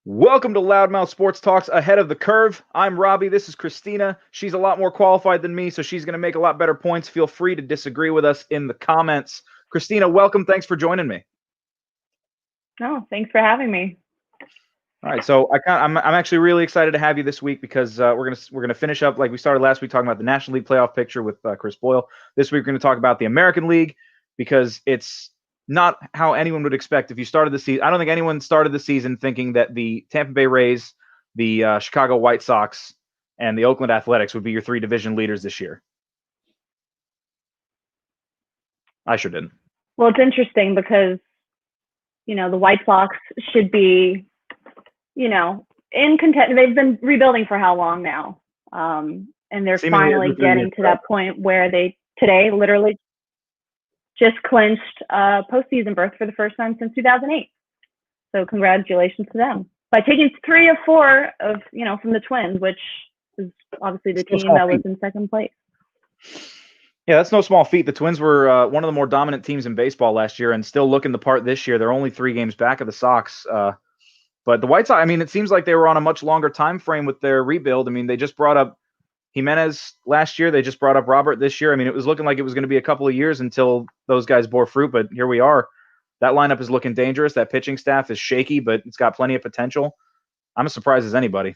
Welcome to Loudmouth Sports Talks Ahead of the Curve. I'm Robbie. This is Christina. She's a lot more qualified than me, so she's going to make a lot better points. Feel free to disagree with us in the comments. Christina, welcome. Thanks for joining me. No, thanks for having me. All right, so I'm actually really excited to have you this week because we're gonna finish up like we started last week talking about the National League playoff picture with Chris Boyle. This week we're going to talk about the American League because it's not how anyone would expect if you started the season. I don't think anyone started the season thinking that the Tampa Bay Rays, the Chicago White Sox, and the Oakland Athletics would be your three division leaders this year. I sure didn't. Well, it's interesting because, the White Sox should be, in contention. They've been rebuilding for how long now? And they're finally getting to that point where they today literally just clinched postseason berth for the first time since 2008. So congratulations to them by taking 3 of 4 of from the Twins, which is obviously the team that was in second place. Yeah, that's no small feat. The Twins were one of the more dominant teams in baseball last year and still looking the part this year. They're only 3 games back of the Sox. But the White Sox, it seems like they were on a much longer time frame with their rebuild. They just brought up Jimenez last year. They just brought up Robert this year. It was looking like it was going to be a couple of years until those guys bore fruit, but here we are. That lineup is looking dangerous. That pitching staff is shaky, but it's got plenty of potential. I'm as surprised as anybody.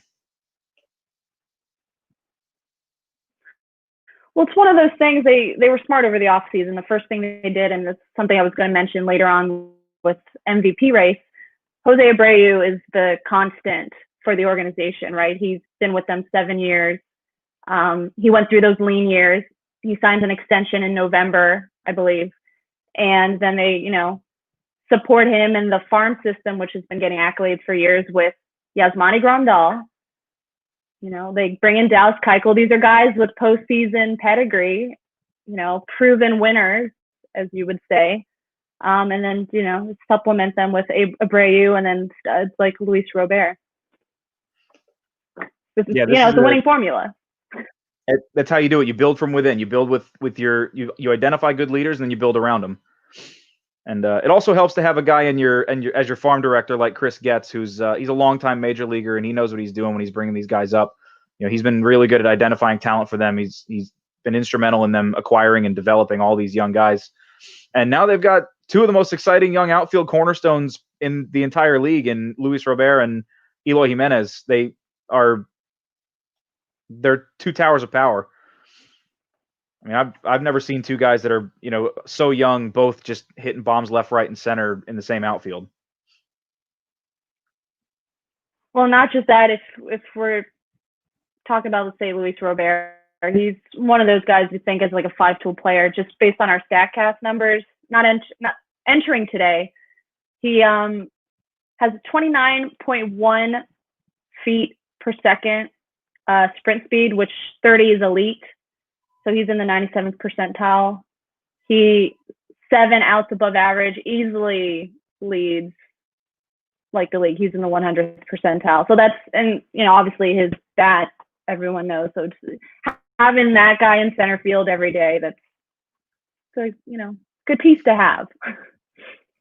Well, it's one of those things. They were smart over the offseason. The first thing they did, and it's something I was going to mention later on with MVP race, Jose Abreu is the constant for the organization, right? He's been with them 7 years. He went through those lean years. He signed an extension in November, I believe. And then they, support him in the farm system, which has been getting accolades for years with Yasmani Grandal. They bring in Dallas Keuchel. These are guys with postseason pedigree, proven winners, as you would say. And then, supplement them with Abreu and then studs like Luis Robert. It's a winning formula. That's how you do it. You build from within. You build with you identify good leaders and then you build around them. And it also helps to have a guy as your farm director like Chris Getz, who's he's a longtime major leaguer and he knows what he's doing when he's bringing these guys up. He's been really good at identifying talent for them. He's been instrumental in them acquiring and developing all these young guys. And now they've got 2 of the most exciting young outfield cornerstones in the entire league in Luis Robert and Eloy Jimenez. They're 2 towers of power. I've never seen 2 guys that are, so young, both just hitting bombs left, right, and center in the same outfield. Well, not just that. If we're talking about, let's say, Luis Robert, he's one of those guys you think is like a 5-tool player, just based on our StatCast numbers. Not entering today, he has 29.1 feet per second sprint speed, which 30 is elite. So he's in the 97th percentile. He 7 outs above average, easily leads like the league. He's in the 100th percentile. So that's, and obviously his bat, everyone knows. So having that guy in center field every day, that's good, good piece to have.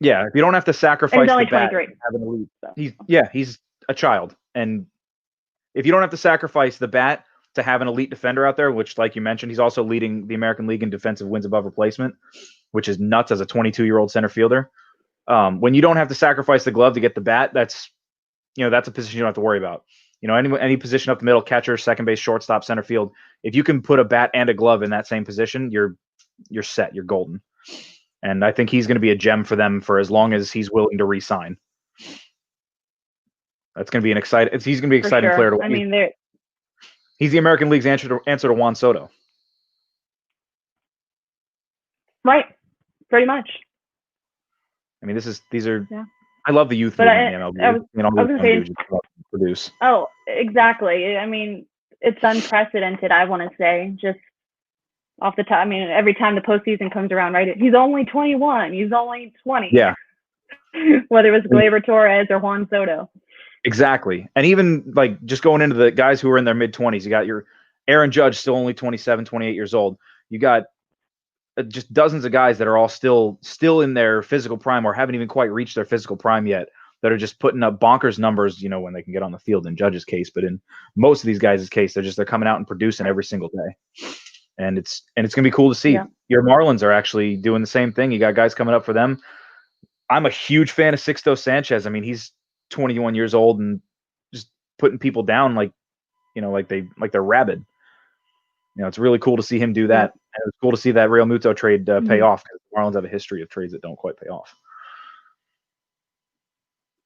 Yeah, if you don't have to sacrifice the bat, 23. have an elite. So. He's a child, and if you don't have to sacrifice the bat to have an elite defender out there, which, like you mentioned, he's also leading the American League in defensive wins above replacement, which is nuts as a 22-year-old center fielder. When you don't have to sacrifice the glove to get the bat, that's a position you don't have to worry about. Any position up the middle, catcher, second base, shortstop, center field, if you can put a bat and a glove in that same position, you're set, you're golden. And I think he's going to be a gem for them for as long as he's willing to re-sign. That's going to be an exciting. He's going to be an exciting player to watch. He's the American League's answer to Juan Soto. Right. Pretty much. These are. Yeah. I love the youth movement in MLB. Produce. Oh, exactly. It's unprecedented. I want to say, just off the top. Every time the postseason comes around, right? He's only 21. He's only 20. Yeah. Whether it was Gleyber Torres or Juan Soto. Exactly. And even just going into the guys who are in their mid-20s, you got your Aaron Judge, still only 27, 28 years old. You got just dozens of guys that are all still in their physical prime or haven't even quite reached their physical prime yet that are just putting up bonkers numbers, when they can get on the field in Judge's case. But in most of these guys' case, they're coming out and producing every single day. And it's going to be cool to see. Yeah. Your Marlins are actually doing the same thing. You got guys coming up for them. I'm a huge fan of Sixto Sanchez. I mean, he's 21 years old and just putting people down like they're rabid. It's really cool to see him do that. Yeah. And it's cool to see that Real Muto trade pay off, because the Marlins have a history of trades that don't quite pay off.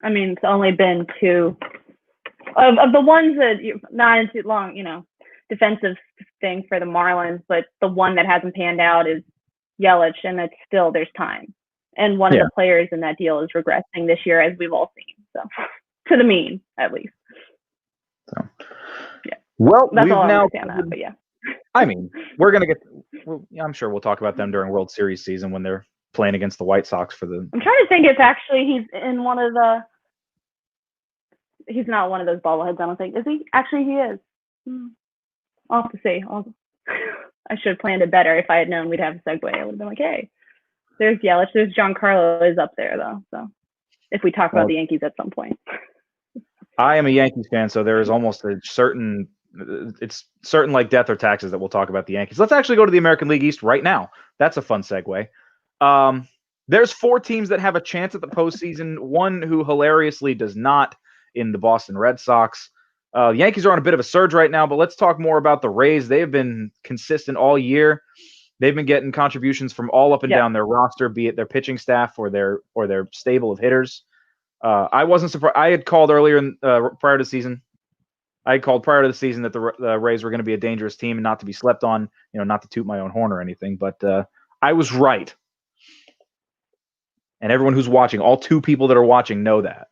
I mean, it's only been two of the ones that not too long, defensive thing for the Marlins, but the one that hasn't panned out is Yelich, and it's still, there's time. And one of the players in that deal is regressing this year, as we've all seen. So, to the mean, at least. So, yeah. Well, that's all I understand that, but yeah. I mean, I'm sure we'll talk about them during World Series season when they're playing against the White Sox for the. I'm trying to think if actually he's in one of the. He's not one of those bobbleheads, I don't think. Is he? Actually, he is. I'll have to see. I should have planned it better. If I had known we'd have a segue, I would have been like, hey, there's Yelich. There's Giancarlo is up there, though. So if we talk about the Yankees at some point. I am a Yankees fan, so there is almost a certain. It's certain like death or taxes that we'll talk about the Yankees. Let's actually go to the American League East right now. That's a fun segue. There's 4 teams that have a chance at the postseason. One who hilariously does not, in the Boston Red Sox. The Yankees are on a bit of a surge right now, but let's talk more about the Rays. They have been consistent all year. They've been getting contributions from all up and down their roster, be it their pitching staff or their stable of hitters. I wasn't surprised. I had called earlier prior to the season. I had called prior to the season that the Rays were going to be a dangerous team and not to be slept on. Not to toot my own horn or anything, but I was right. And everyone who's watching, all 2 people that are watching, know that.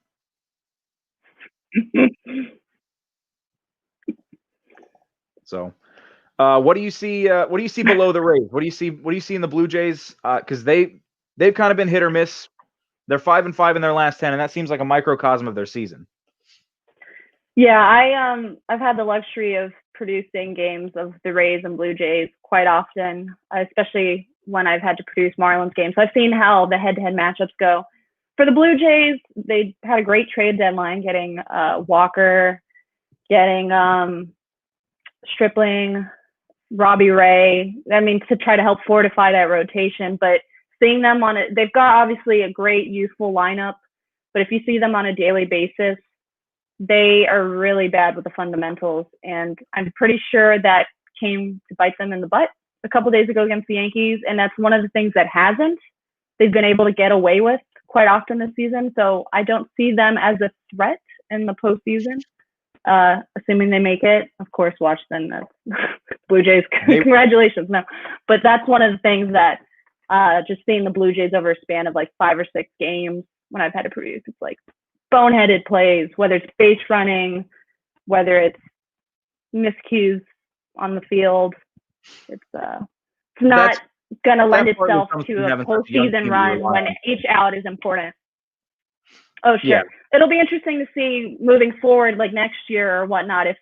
So, what do you see? What do you see below the Rays? What do you see in the Blue Jays? Because they've kind of been hit or miss. They're 5-5 in their last 10, and that seems like a microcosm of their season. Yeah, I've had the luxury of producing games of the Rays and Blue Jays quite often, especially when I've had to produce Marlins games. So I've seen how the head-to-head matchups go. For the Blue Jays, they had a great trade deadline, getting Walker, getting Stripling, Robbie Ray. I mean, to try to help fortify that rotation. But seeing them on it, they've got obviously a great youthful lineup. But if you see them on a daily basis, they are really bad with the fundamentals. And I'm pretty sure that came to bite them in the butt a couple days ago against the Yankees. And that's one of the things that they've been able to get away with quite often this season. So I don't see them as a threat in the postseason, assuming they make it. Of course, watch them. Blue Jays, congratulations. No, but that's one of the things that just seeing the Blue Jays over a span of like 5 or 6 games when I've had to produce, it's like boneheaded plays, whether it's base running, whether it's miscues on the field. It's not going to lend itself to a postseason run when each out is important. Oh, sure. Yeah. It'll be interesting to see moving forward, like next year or whatnot, if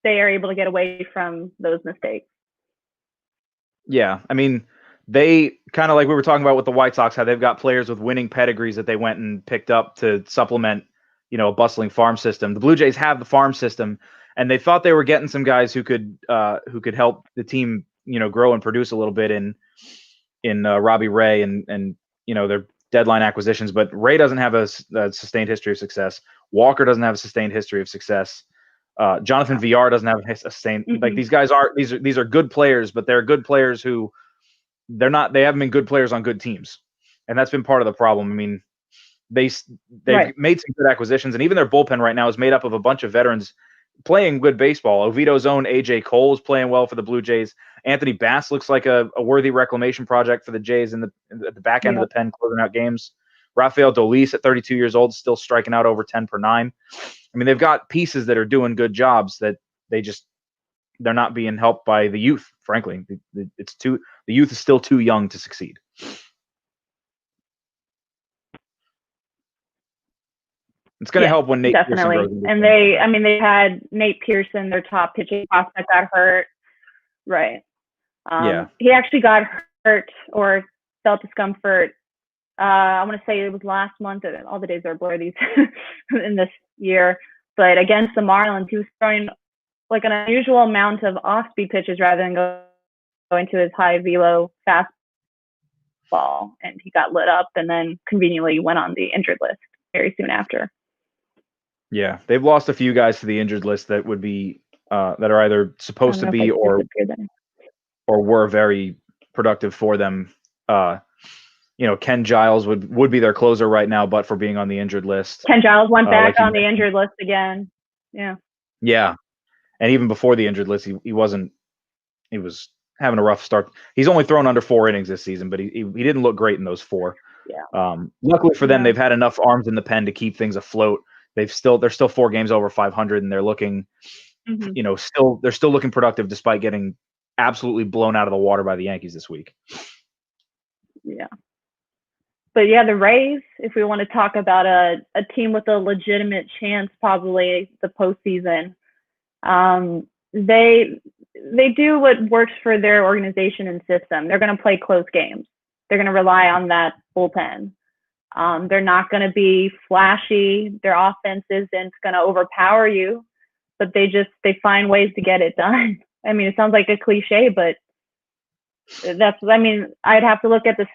they are able to get away from those mistakes. Yeah. I mean, they kind of like we were talking about with the White Sox, how they've got players with winning pedigrees that they went and picked up to supplement, a bustling farm system. The Blue Jays have the farm system, and they thought they were getting some guys who could help the team, grow and produce a little bit in Robbie Ray and their deadline acquisitions. But Ray doesn't have a sustained history of success. Walker doesn't have a sustained history of success. Jonathan Villar doesn't have a sustained. Like these guys are these are good players, but they're good players who they haven't been good players on good teams, and that's been part of the problem. I mean, they've made some good acquisitions, and even their bullpen right now is made up of a bunch of veterans playing good baseball. Oviedo's own AJ Cole is playing well for the Blue Jays. Anthony Bass looks like a worthy reclamation project for the Jays at the back end of the pen, closing out games. Rafael Dolis at 32 years old, still striking out over 10 per 9. I mean, they've got pieces that are doing good jobs that they're not being helped by the youth. Frankly, the youth is still too young to succeed. It's going to help when Nate definitely. Pearson goes. And they had Nate Pearson, their top pitching prospect, got hurt. Right. He actually got hurt or felt discomfort I want to say it was last month. All the days are blurry in this year. But against the Marlins, he was throwing like an unusual amount of off-speed pitches rather than going to his high velo fastball, and he got lit up and then conveniently went on the injured list very soon after. Yeah, they've lost a few guys to the injured list that would be that are either supposed to be or were very productive for them. Ken Giles would be their closer right now, but for being on the injured list. Ken Giles went back on the injured list again. Yeah. Yeah, and even before the injured list, he wasn't. He was having a rough start. He's only thrown under 4 innings this season, but he didn't look great in those 4. Yeah. Luckily for them, they've had enough arms in the pen to keep things afloat. They're still 4 games over 500, and they're looking, they're still looking productive despite getting absolutely blown out of the water by the Yankees this week. Yeah. But yeah, the Rays, if we want to talk about a team with a legitimate chance, probably the postseason, they do what works for their organization and system. They're going to play close games. They're going to rely on that bullpen. They're not going to be flashy. Their offense isn't going to overpower you, but they find ways to get it done. I mean, it sounds like a cliche, but I'd have to look at the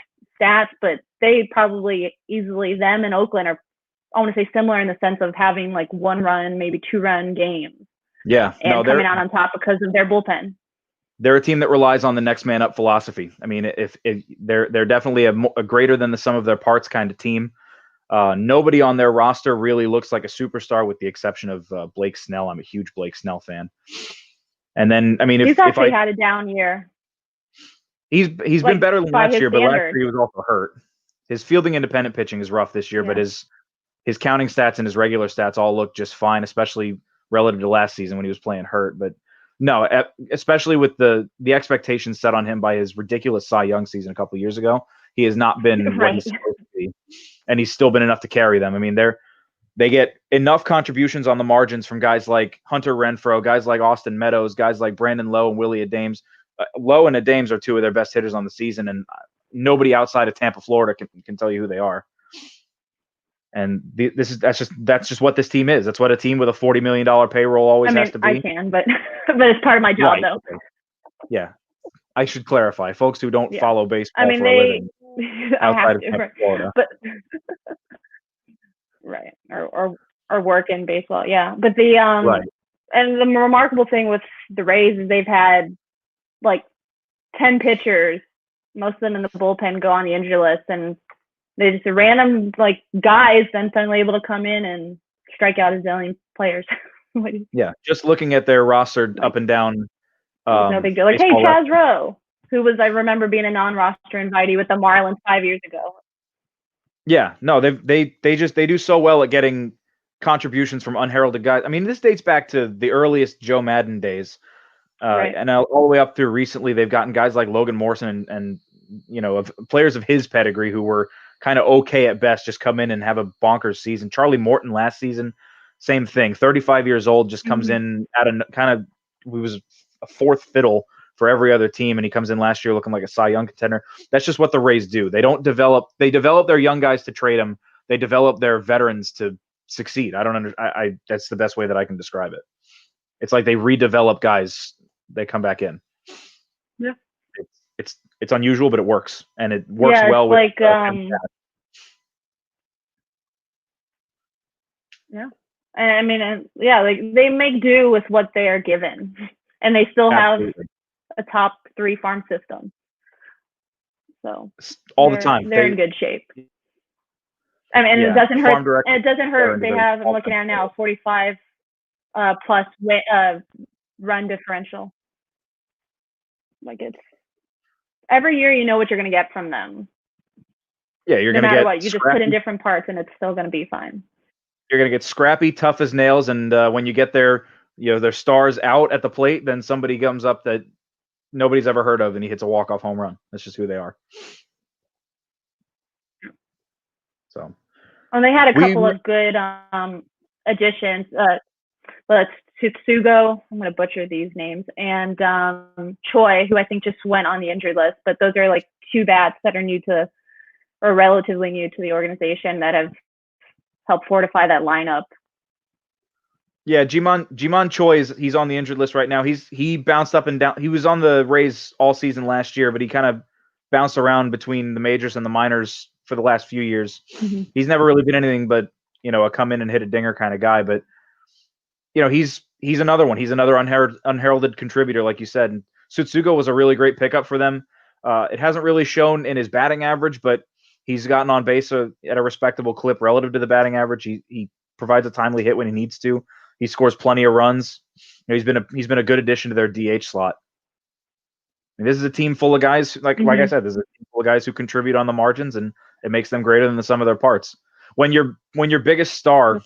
stats, but they probably easily, them and Oakland are, I want to say, similar in the sense of having like 1-run, maybe 2-run games. Yeah, and coming out on top because of their bullpen. They're a team that relies on the next man up philosophy. I mean, if they're definitely a greater than the sum of their parts kind of team. Nobody on their roster really looks like a superstar, with the exception of Blake Snell. I'm a huge Blake Snell fan. And then, I mean, he's actually had a down year. He's been better than last year, but last year he was also hurt. His fielding independent pitching is rough this year, but his counting stats and his regular stats all look just fine, especially relative to last season when he was playing hurt. But no, especially with the expectations set on him by his ridiculous Cy Young season a couple of years ago, he has not been what he's supposed to be, and he's still been enough to carry them. I mean, they get enough contributions on the margins from guys like Hunter Renfroe, guys like Austin Meadows, guys like Brandon Lowe and Willie Adames. Lowe and Adames are 2 of their best hitters on the season, and nobody outside of Tampa, Florida can tell you who they are. And that's just what this team is. That's what a team with a $40 million payroll always has to be. I can, but it's part of my job, though. Okay. Yeah, I should clarify, folks who don't follow baseball for a living outside of Tampa, Florida, but right, or work in baseball, yeah. But the and the remarkable thing with the Rays is they've had like 10 pitchers, most of them in the bullpen, go on the injury list, and they just random like guys then suddenly able to come in and strike out a zillion players. Yeah, just looking at their roster up and down. No big deal. Like, hey, Chaz Rowe, who was, I remember, being a non-roster invitee with the Marlins 5 years ago. Yeah, no, they do so well at getting contributions from unheralded guys. I mean, this dates back to the earliest Joe Madden days. And all the way up through recently, they've gotten guys like Logan Morrison and of players of his pedigree who were kind of okay at best, just come in and have a bonkers season. Charlie Morton last season, same thing. 35 years old, just comes in at a kind of, he was a 4th fiddle for every other team, and he comes in last year looking like a Cy Young contender. That's just what the Rays do. They develop their young guys to trade them. They develop their veterans to succeed. I don't understand. That's the best way that I can describe it. It's like they redevelop guys. They come back in. Yeah. It's unusual, but it works, and it works well with like I mean, like they make do with what they are given, and they still have a top 3 farm system. So all the time they're in good shape. I mean, it doesn't hurt. And it doesn't hurt. They have, I'm looking at now, 45 plus run differential. Like, it's every year you know what you're going to get from them. Yeah, you're going to get what you just put in different parts, and it's still going to be fine. You're going to get scrappy, tough as nails, and when you get their stars out at the plate, then somebody comes up that nobody's ever heard of, and he hits a walk-off home run. That's just who they are. So, and they had a couple of good additions. Tsutsugo, I'm going to butcher these names, and Choi, who I think just went on the injured list. But those are like 2 bats that are new to or relatively new to the organization that have helped fortify that lineup. Yeah, Jimon Choi he's on the injured list right now. He bounced up and down. He was on the Rays all season last year, but he kind of bounced around between the majors and the minors for the last few years. Mm-hmm. He's never really been anything but, a come in and hit a dinger kind of guy. But he's another one. He's another unheralded contributor, like you said. And Tsutsugo was a really great pickup for them. It hasn't really shown in his batting average, but he's gotten on base at a respectable clip relative to the batting average. He provides a timely hit when he needs to. He scores plenty of runs. He's been a good addition to their DH slot. And this is a team full of guys, like I said, this is a team full of guys who contribute on the margins, and it makes them greater than the sum of their parts. When your biggest star,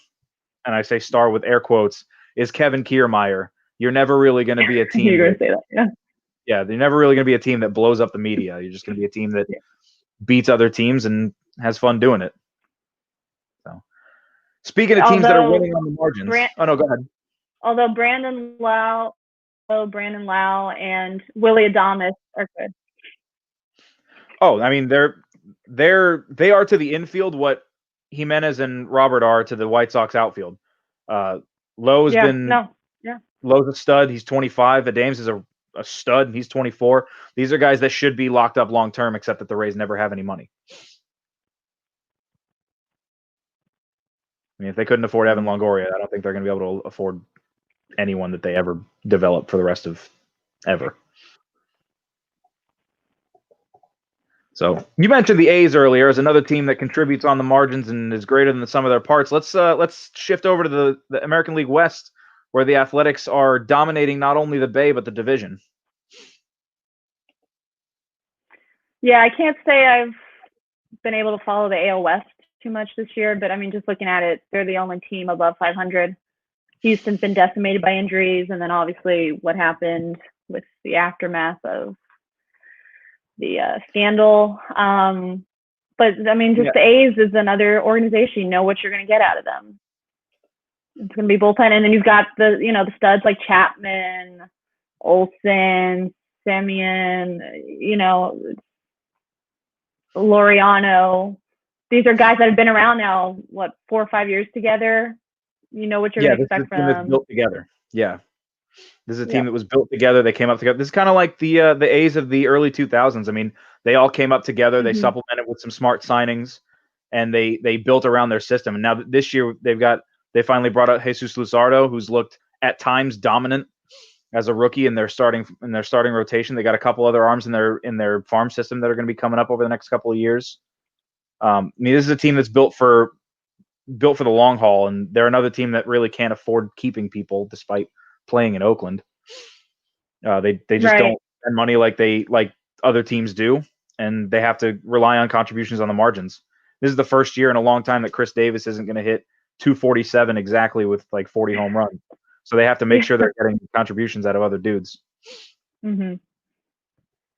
and I say star with air quotes, is Kevin Kiermaier, you're never really going to be a team. You're going to say that, yeah. Yeah, they're never really going to be a team that blows up the media. You're just going to be a team that beats other teams and has fun doing it. So, speaking of teams that are winning on the margins. Oh no, go ahead. Although Brandon Lau and Willie Adames are good. Oh, I mean they are to the infield what Jimenez and Robert are to the White Sox outfield. Lowe's Lowe's a stud. He's 25. Adames is a stud, and he's 24. These are guys that should be locked up long term, except that the Rays never have any money. I mean, if they couldn't afford Evan Longoria, I don't think they're going to be able to afford anyone that they ever develop for the rest of ever. So you mentioned the A's earlier as another team that contributes on the margins and is greater than the sum of their parts. Let's shift over to the American League West, where the Athletics are dominating not only the Bay but the division. Yeah, I can't say I've been able to follow the AL West too much this year, but I mean, just looking at it, they're the only team above 500. Houston's been decimated by injuries, and then obviously what happened with the aftermath of the scandal. But I mean, just the A's is another organization. You know what you're going to get out of them. It's going to be bullpen, and then you've got the studs like Chapman, Olsen, Semien, Laureano. These are guys that have been around now, 4 or 5 years together. You know what you're going to expect from them. Built together. Yeah. This is a team that was built together. They came up together. This is kind of like the A's of the early 2000s. I mean, they all came up together. They supplemented with some smart signings, and they built around their system. And now this year they finally brought out Jesus Luzardo, who's looked at times dominant as a rookie in their starting rotation. They got a couple other arms in their farm system that are going to be coming up over the next couple of years. I mean, this is a team that's built for the long haul, and they're another team that really can't afford keeping people despite playing in Oakland. They just don't spend money like other teams do, and they have to rely on contributions on the margins. This is the first year in a long time that Chris Davis isn't going to hit 247 exactly with like 40 home runs. So they have to make sure they're getting contributions out of other dudes. Mm-hmm.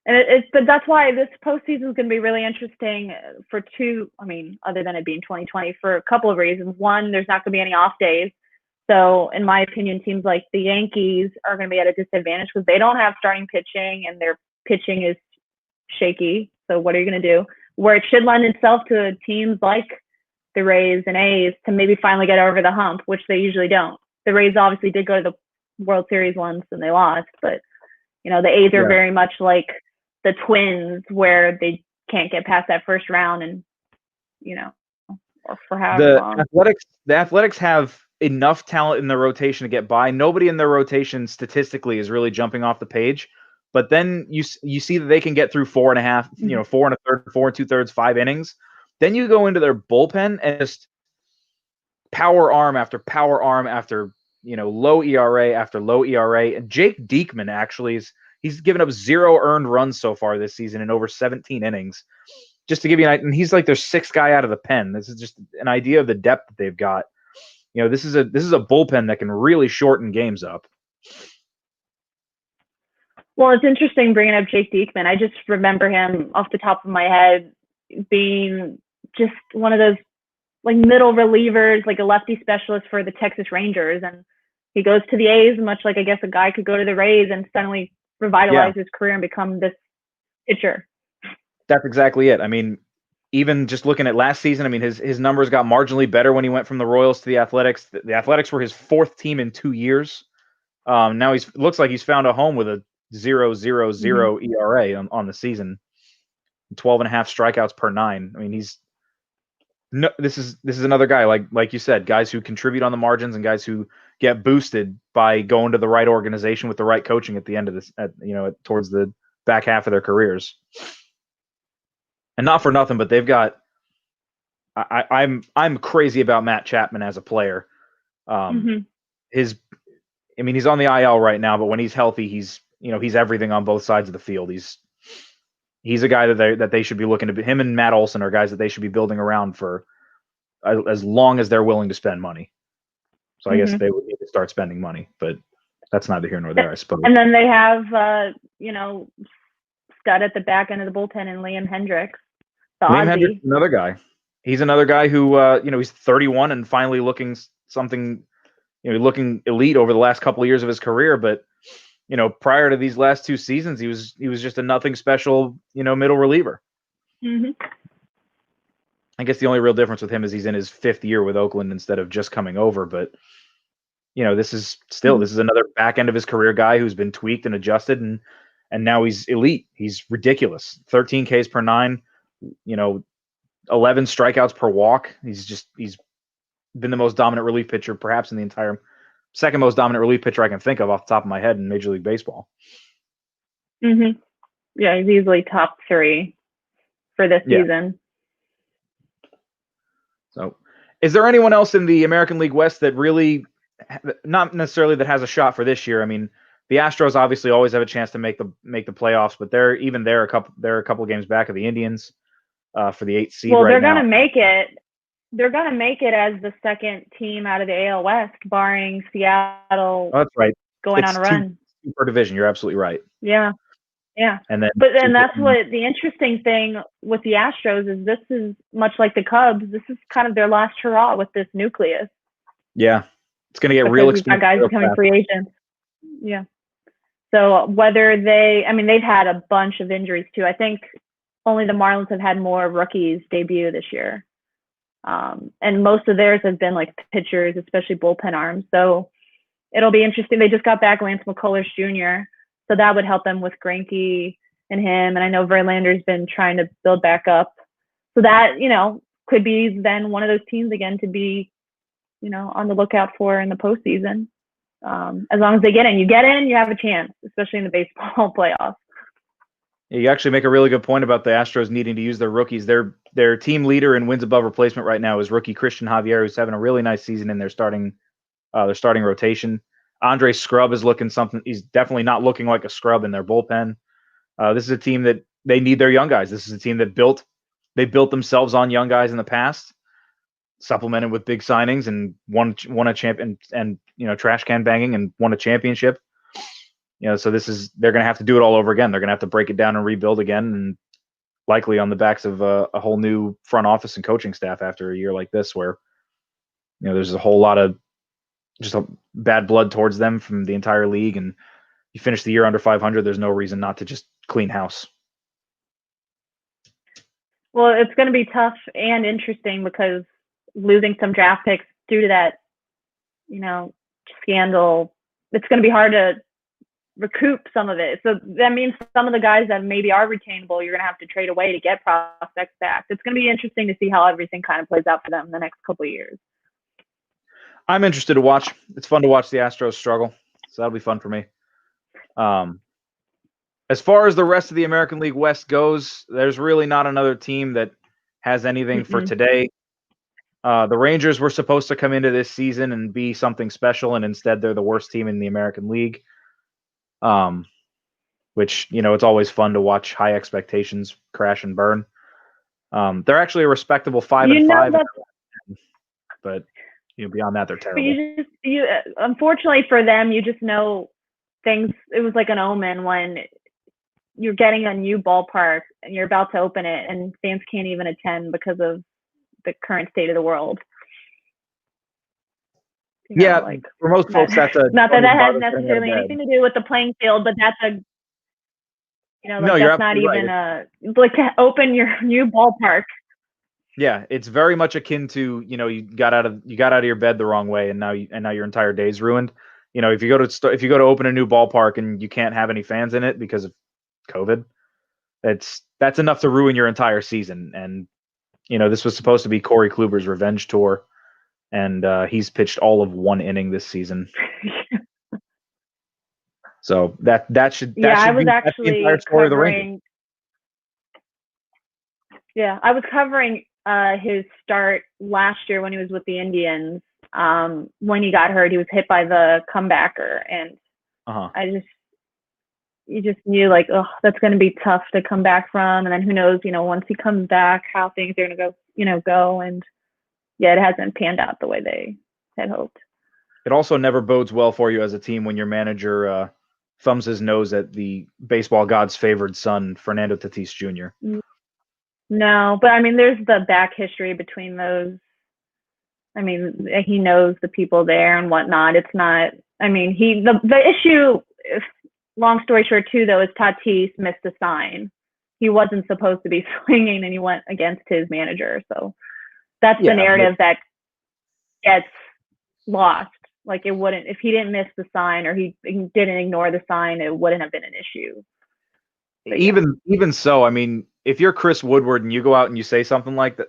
And but that's why this postseason is going to be really interesting for other than it being 2020, for a couple of reasons. One, there's not going to be any off days. So in my opinion, teams like the Yankees are going to be at a disadvantage because they don't have starting pitching and their pitching is shaky. So what are you going to do? Where it should lend itself to teams like the Rays and A's to maybe finally get over the hump, which they usually don't. The Rays obviously did go to the World Series once and they lost, but the A's are very much like the Twins, where they can't get past that first round, and or for however long. The Athletics have enough talent in their rotation to get by. Nobody in their rotation statistically is really jumping off the page, but then you see that they can get through 4.5, 4 1/3, 4 2/3, 5 innings. Then you go into their bullpen and just power arm after power arm after low ERA after low ERA. And Jake Diekman actually he's given up 0 earned runs so far this season in over 17 innings. Just to give you an idea, and he's like their 6th guy out of the pen. This is just an idea of the depth that they've got. This is a bullpen that can really shorten games up. Well, it's interesting bringing up Jake Diekman. I just remember him off the top of my head being just one of those like middle relievers, like a lefty specialist for the Texas Rangers, and he goes to the A's, much like I guess a guy could go to the Rays and suddenly revitalize his career and become this pitcher. That's exactly it. I mean, even just looking at last season, I mean, his numbers got marginally better when he went from the Royals to the Athletics. The Athletics were his 4th team in 2 years. Now looks like he's found a home with a 0.000 ERA on the season, 12.5 strikeouts per 9. I mean, this is another guy like you said, guys who contribute on the margins and guys who get boosted by going to the right organization with the right coaching at the end of this, towards the back half of their careers. And not for nothing, but they've got. I'm crazy about Matt Chapman as a player. He's on the IL right now, but when he's healthy, he's everything on both sides of the field. He's a guy that they should be looking to. Him and Matt Olson are guys that they should be building around for as long as they're willing to spend money. So I guess they would need to start spending money, but that's neither here nor there, I suppose. And then they have, stud at the back end of the bullpen and Liam Hendricks. Liam Hendricks, another guy. He's another guy who, he's 31 and finally looking looking elite over the last couple of years of his career. But, prior to these last 2 seasons, he was just a nothing special, middle reliever. I guess the only real difference with him is he's in his 5th year with Oakland instead of just coming over. But, this is another back end of his career guy who's been tweaked and adjusted, and now he's elite. He's ridiculous. 13 Ks per 9, 11 strikeouts per walk. He's been the most dominant relief pitcher, perhaps in the entire second most dominant relief pitcher I can think of off the top of my head in Major League Baseball. Yeah, he's easily top 3 for this season. So, is there anyone else in the American League West that really, not necessarily that has a shot for this year? I mean, the Astros obviously always have a chance to make the playoffs, but they're a couple of games back of the Indians for the 8th seed. Well, they're going to make it. They're going to make it as the second team out of the AL West, barring Seattle. Oh, that's right. Going on a run. 2 per division. You're absolutely right. Yeah. And then that's what the interesting thing with the Astros is. This is much like the Cubs. This is kind of their last hurrah with this nucleus. Yeah, it's going to get real expensive. Guys becoming free agents. Yeah. So whether they've had a bunch of injuries too. I think only the Marlins have had more rookies debut this year. And most of theirs have been like pitchers, especially bullpen arms. So it'll be interesting. They just got back Lance McCullers Jr., so that would help them with Greinke and him. And I know Verlander's been trying to build back up. So that, could be then one of those teams again to be, on the lookout for in the postseason. As long as they get in. You have a chance, especially in the baseball playoffs. You actually make a really good point about the Astros needing to use their rookies. Their team leader in wins above replacement right now is rookie Christian Javier, who's having a really nice season in their starting rotation. Andre Scrub is looking something. He's definitely not looking like a scrub in their bullpen. This is a team that they need their young guys. This is a team that built themselves on young guys in the past, supplemented with big signings, and won a champion and trash can banging and won a championship. So they're going to have to do it all over again. They're going to have to break it down and rebuild again, and likely on the backs of a whole new front office and coaching staff after a year like this, where there's a whole lot of just a bad blood towards them from the entire league, and you finish the year under 500. There's no reason not to just clean house. Well, it's going to be tough and interesting because losing some draft picks due to that, scandal, it's going to be hard to recoup some of it. So that means some of the guys that maybe are retainable, you're going to have to trade away to get prospects back. It's going to be interesting to see how everything kind of plays out for them in the next couple of years. I'm interested to watch. It's fun to watch the Astros struggle, so that'll be fun for me. As far as the rest of the American League West goes, there's really not another team that has anything for today. The Rangers were supposed to come into this season and be something special, and instead they're the worst team in the American League. Which, it's always fun to watch high expectations crash and burn. They're actually a respectable 5-5, but beyond that, they're terrible. Unfortunately for them, you just know things. It was like an omen when you're getting a new ballpark and you're about to open it, and fans can't even attend because of the current state of the world. For most folks, that's not that has necessarily anything to do with the playing field, but that's that's not even like to open your new ballpark. Yeah, it's very much akin to, you got out of your bed the wrong way, and now your entire day's ruined. If you go to open a new ballpark and you can't have any fans in it because of COVID, that's enough to ruin your entire season. And this was supposed to be Corey Kluber's revenge tour, and he's pitched all of 1 inning this season. So that should I was be that's the entire actually story of the Rangers. Yeah, I was covering his start last year when he was with the Indians. When he got hurt, he was hit by the comebacker, and you just knew, like, oh, that's going to be tough to come back from. And then who knows, once he comes back, how things are going to go. And yeah, it hasn't panned out the way they had hoped. It also never bodes well for you as a team when your manager thumbs his nose at the baseball god's favored son, Fernando Tatis Jr. No, but I mean, there's the back history between those. I mean, he knows the people there and whatnot. It's not. I mean, the issue. Long story short, too, though, is Tatis missed a sign. He wasn't supposed to be swinging, and he went against his manager. So that's the narrative that gets lost. Like, it wouldn't, if he didn't miss the sign or he didn't ignore the sign, it wouldn't have been an issue. But even so, I mean, if you're Chris Woodward and you go out and you say something like that,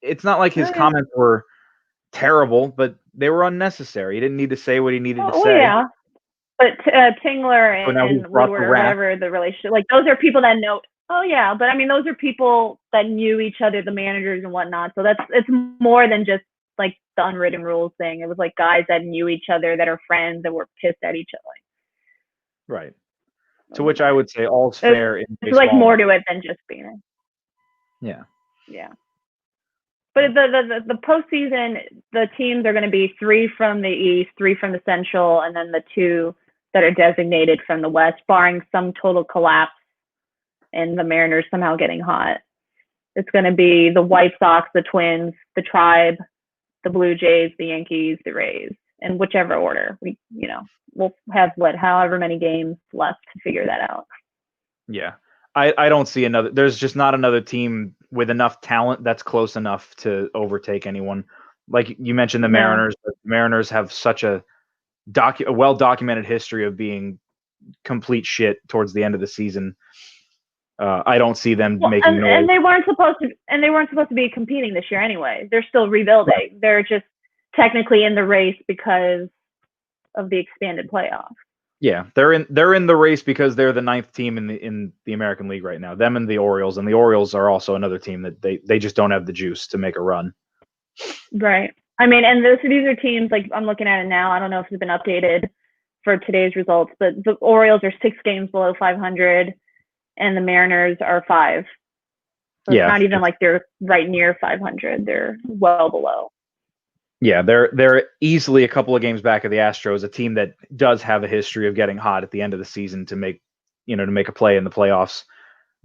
it's not like his comments were terrible, but they were unnecessary. He didn't need to say what he needed to say. Yeah. But Tingler and Woodward, or whatever the relationship, like, those are people that know. Oh yeah, but I mean, those are people that knew each other, the managers and whatnot. So it's more than just like the unwritten rules thing. It was like guys that knew each other, that are friends, that were pissed at each other. Right. To which I would say all's fair in baseball. It's like more to it than just being. Yeah. Yeah. But the postseason, the teams are going to be 3 from the East, 3 from the Central, and then the 2 that are designated from the West, barring some total collapse and the Mariners somehow getting hot. It's going to be the White Sox, the Twins, the Tribe, the Blue Jays, the Yankees, the Rays, in whichever order. We'll have however many games left to figure that out. Yeah. I don't see there's just not another team with enough talent that's close enough to overtake anyone. Like you mentioned, the Mariners. The Mariners have such a well-documented history of being complete shit towards the end of the season. I don't see them making noise. And they weren't supposed to be competing this year anyway. They're still rebuilding. Right. They're just technically in the race because of the expanded playoff. Yeah, they're in the race because they're the 9th team in the American League right now. Them and the Orioles are also another team that they just don't have the juice to make a run. Right. I mean, and these are teams, like, I'm looking at it now. I don't know if it's been updated for today's results, but the Orioles are 6 games below 500, and the Mariners are 5. So it's not even like they're right near 500. They're well below. Yeah, they're easily a couple of games back of the Astros, a team that does have a history of getting hot at the end of the season to make a play in the playoffs.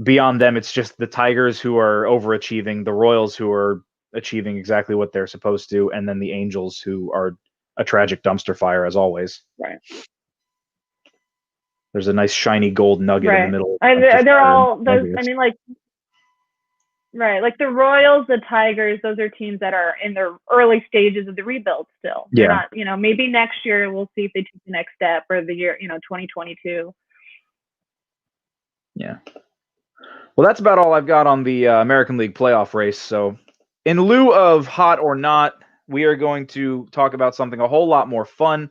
Beyond them, it's just the Tigers who are overachieving, the Royals who are achieving exactly what they're supposed to, and then the Angels who are a tragic dumpster fire as always. Right. There's a nice shiny gold nugget in the middle. And they're all those. I mean, like. Right, like the Royals, the Tigers, those are teams that are in their early stages of the rebuild still. They're not, maybe next year we'll see if they take the next step, or the year, 2022. Yeah. Well, that's about all I've got on the American League playoff race. So in lieu of hot or not, we are going to talk about something a whole lot more fun.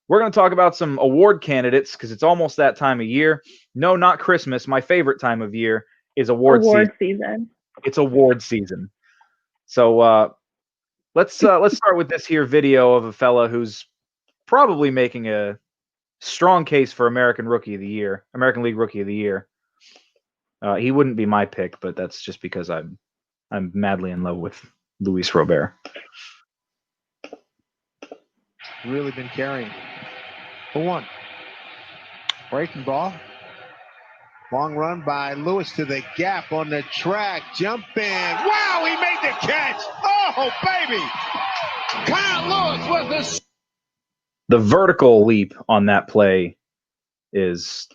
We're going to talk about some award candidates because it's almost that time of year. No, not Christmas. My favorite time of year is award season. It's award season. So let's start with this here video of a fella who's probably making a strong case for American League Rookie of the Year. He wouldn't be my pick, but that's just because I'm madly in love with Luis Robert. Really been carrying. For 1. Breaking ball. Long run by Lewis to the gap on the track. Jump in. Wow, he made the catch. Oh, baby. Kyle Lewis was the vertical leap on that play is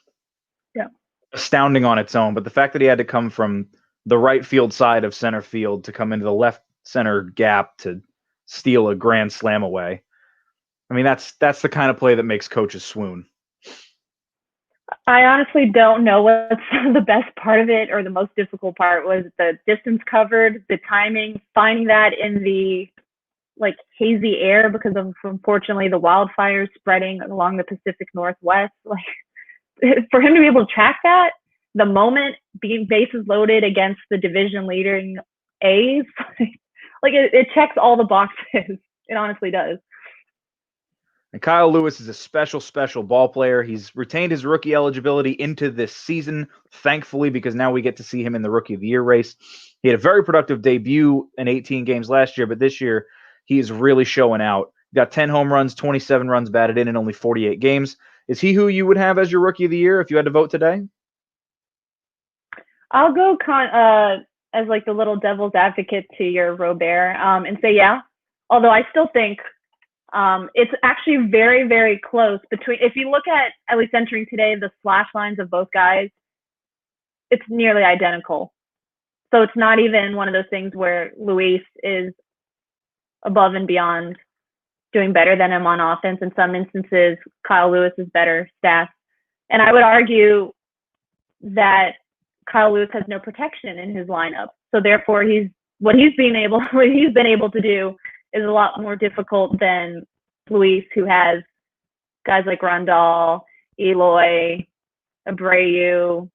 astounding on its own. But the fact that he had to come from the right field side of center field to come into the left center gap to steal a grand slam away. I mean, that's the kind of play that makes coaches swoon. I honestly don't know what's the best part of it or the most difficult part. Was the distance covered, the timing, finding that in the like hazy air because of unfortunately the wildfires spreading along the Pacific Northwest. Like for him to be able to track that, the moment being bases loaded against the division leading A's, like it checks all the boxes. It honestly does. And Kyle Lewis is a special, special ball player. He's retained his rookie eligibility into this season, thankfully, because now we get to see him in the Rookie of the Year race. He had a very productive debut in 18 games last year, but this year he is really showing out. Got 10 home runs, 27 runs batted in only 48 games. Is he who you would have as your Rookie of the Year if you had to vote today? I'll go as like the little devil's advocate to your Robert and say yeah. Although I still think it's actually very, very close between. If you look at least entering today, the slash lines of both guys, it's nearly identical. So it's not even one of those things where Luis is above and beyond doing better than him on offense. In some instances, Kyle Lewis is better stats. And I would argue that Kyle Lewis has no protection in his lineup. So therefore what he's been able to do is a lot more difficult than Luis, who has guys like Rondal, Eloy, Abreu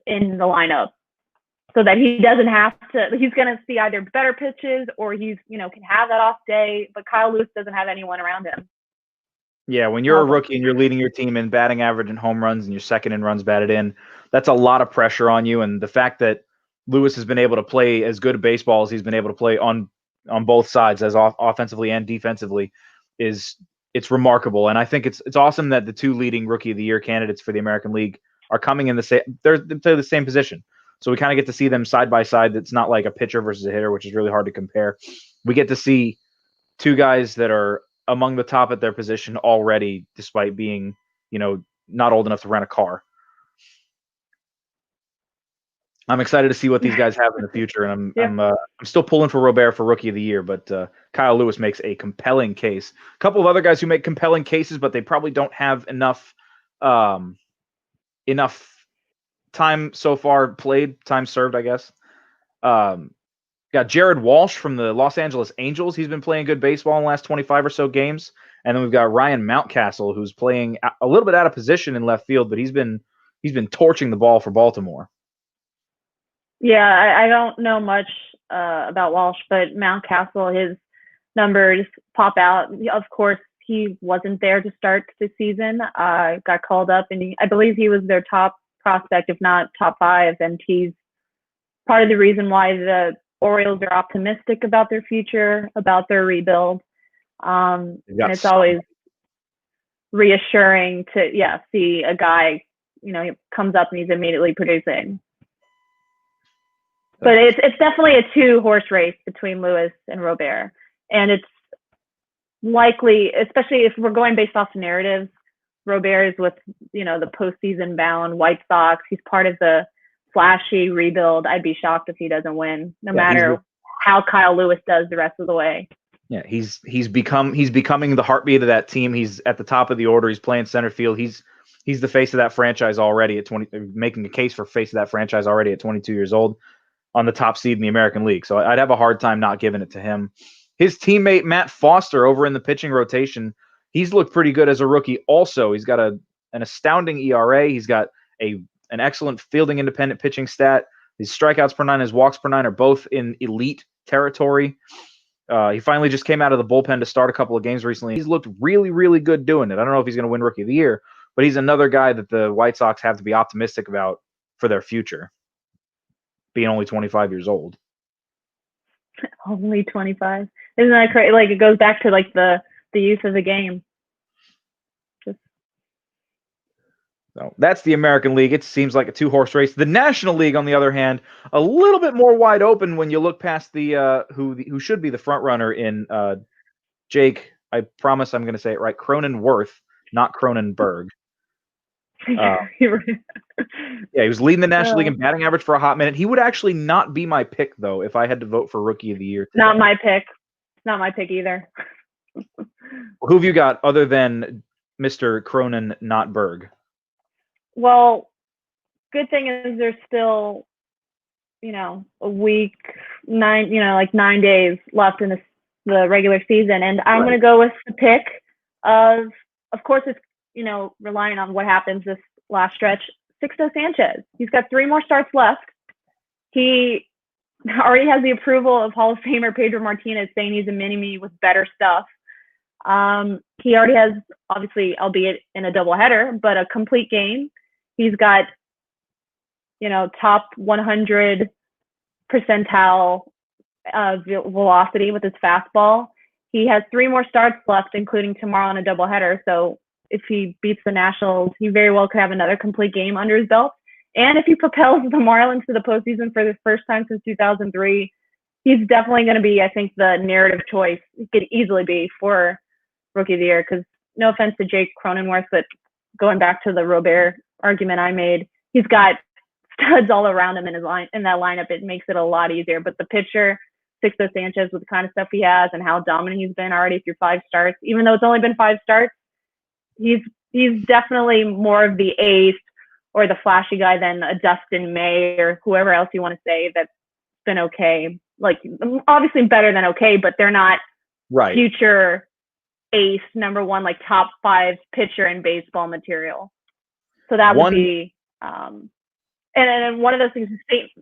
in the lineup. So that he doesn't have to, he's going to see either better pitches or he's, can have that off day, but Kyle Lewis doesn't have anyone around him. Yeah, when you're a rookie and you're leading your team in batting average and home runs and you're second in runs batted in, that's a lot of pressure on you. And the fact that Lewis has been able to play as good a baseball as he's been able to play on both sides, as offensively and defensively, it's remarkable. And I think it's awesome that the two leading Rookie of the Year candidates for the American League are coming in they're the same position. So we kind of get to see them side by side. It's not like a pitcher versus a hitter, which is really hard to compare. We get to see two guys that are among the top at their position already, despite being, not old enough to rent a car. I'm excited to see what these guys have in the future, and I'm still pulling for Robert for Rookie of the Year, but Kyle Lewis makes a compelling case. A couple of other guys who make compelling cases, but they probably don't have enough time so far played, time served, I guess. Got Jared Walsh from the Los Angeles Angels. He's been playing good baseball in the last 25 or so games. And then we've got Ryan Mountcastle, who's playing a little bit out of position in left field, but he's been torching the ball for Baltimore. Yeah, I don't know much about Walsh, but Mountcastle, his numbers pop out. Of course, he wasn't there to start the season. Got called up, and I believe he was their top prospect, if not top 5, and he's part of the reason why the Orioles are optimistic about their future, about their rebuild. And it's always reassuring to see a guy, he comes up and he's immediately producing. But it's definitely a 2-horse race between Lewis and Robert. And it's likely, especially if we're going based off narratives, Robert is with, the postseason bound White Sox. He's part of the flashy rebuild. I'd be shocked if he doesn't win, no matter how Kyle Lewis does the rest of the way. Yeah, he's becoming the heartbeat of that team. He's at the top of the order. He's playing center field. He's the face of that franchise already at 20, making a case for face of that franchise already at 22 years old, on the top seed in the American League. So I'd have a hard time not giving it to him. His teammate Matt Foster over in the pitching rotation, he's looked pretty good as a rookie. Also, he's got an astounding ERA. He's got an excellent fielding independent pitching stat. His strikeouts per 9, his walks per 9 are both in elite territory. He finally just came out of the bullpen to start a couple of games recently. He's looked really, really good doing it. I don't know if he's going to win Rookie of the Year, but he's another guy that the White Sox have to be optimistic about for their future, being only 25 years old. Only 25. Isn't that crazy? Like, it goes back to like the youth of the game. So that's the American League. It seems like a 2-horse race. The National League, on the other hand, a little bit more wide open when you look past the who should be the front runner in Jake. I promise I'm going to say it right. Cronenworth, not Cronenberg. Yeah, he was leading the National League in batting average for a hot minute. He would actually not be my pick, though, if I had to vote for Rookie of the Year today. Not my pick. Not my pick either. Who have you got other than Mr. Cronin, not Berg? Well, good thing is there's still, a week, 9 days left in the regular season. And I'm going to go with the pick of course, it's, relying on what happens this last stretch. Sixto Sanchez. He's got 3 more starts left. He already has the approval of Hall of Famer Pedro Martinez saying he's a mini-me with better stuff. He already has, obviously, albeit in a doubleheader, but a complete game. He's got, top 100 percentile velocity with his fastball. He has 3 more starts left, including tomorrow on a doubleheader. So if he beats the Nationals, he very well could have another complete game under his belt. And if he propels the Marlins to the postseason for the first time since 2003, he's definitely going to be, I think, the narrative choice. He could easily be for Rookie of the Year, because no offense to Jake Cronenworth, but going back to the Robert argument I made, he's got studs all around him in that lineup. It makes it a lot easier. But the pitcher, Sixto Sanchez, with the kind of stuff he has and how dominant he's been already through 5 starts, even though it's only been 5 starts, he's definitely more of the ace or the flashy guy than a Dustin May or whoever else you want to say that's been okay. Like, obviously better than okay, but they're not future ace, number 1, like top 5 pitcher in baseball material. So that would be, and one of those things,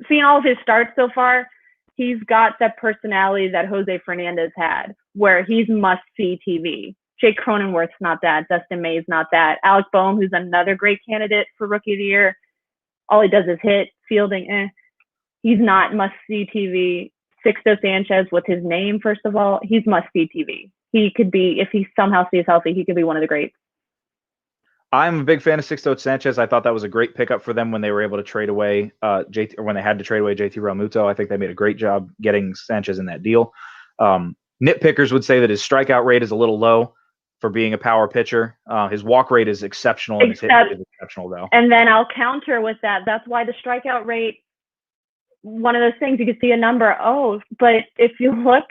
seeing all of his starts so far, he's got that personality that Jose Fernandez had, where he's must-see TV. Jake Cronenworth's not that. Dustin May's not that. Alec Boehm, who's another great candidate for Rookie of the Year, all he does is hit, fielding, He's not must-see TV. Sixto Sanchez, with his name, first of all, he's must-see TV. He could be, if he somehow stays healthy, he could be one of the greats. I'm a big fan of Sixto Sanchez. I thought that was a great pickup for them when they were able to trade away JT, or when they had to trade away JT Realmuto. I think they made a great job getting Sanchez in that deal. Nitpickers would say that his strikeout rate is a little low for being a power pitcher. His walk rate is exceptional, and his hit rate is exceptional, though. And then I'll counter with that. That's why the strikeout rate, one of those things, you can see a number, but if you look,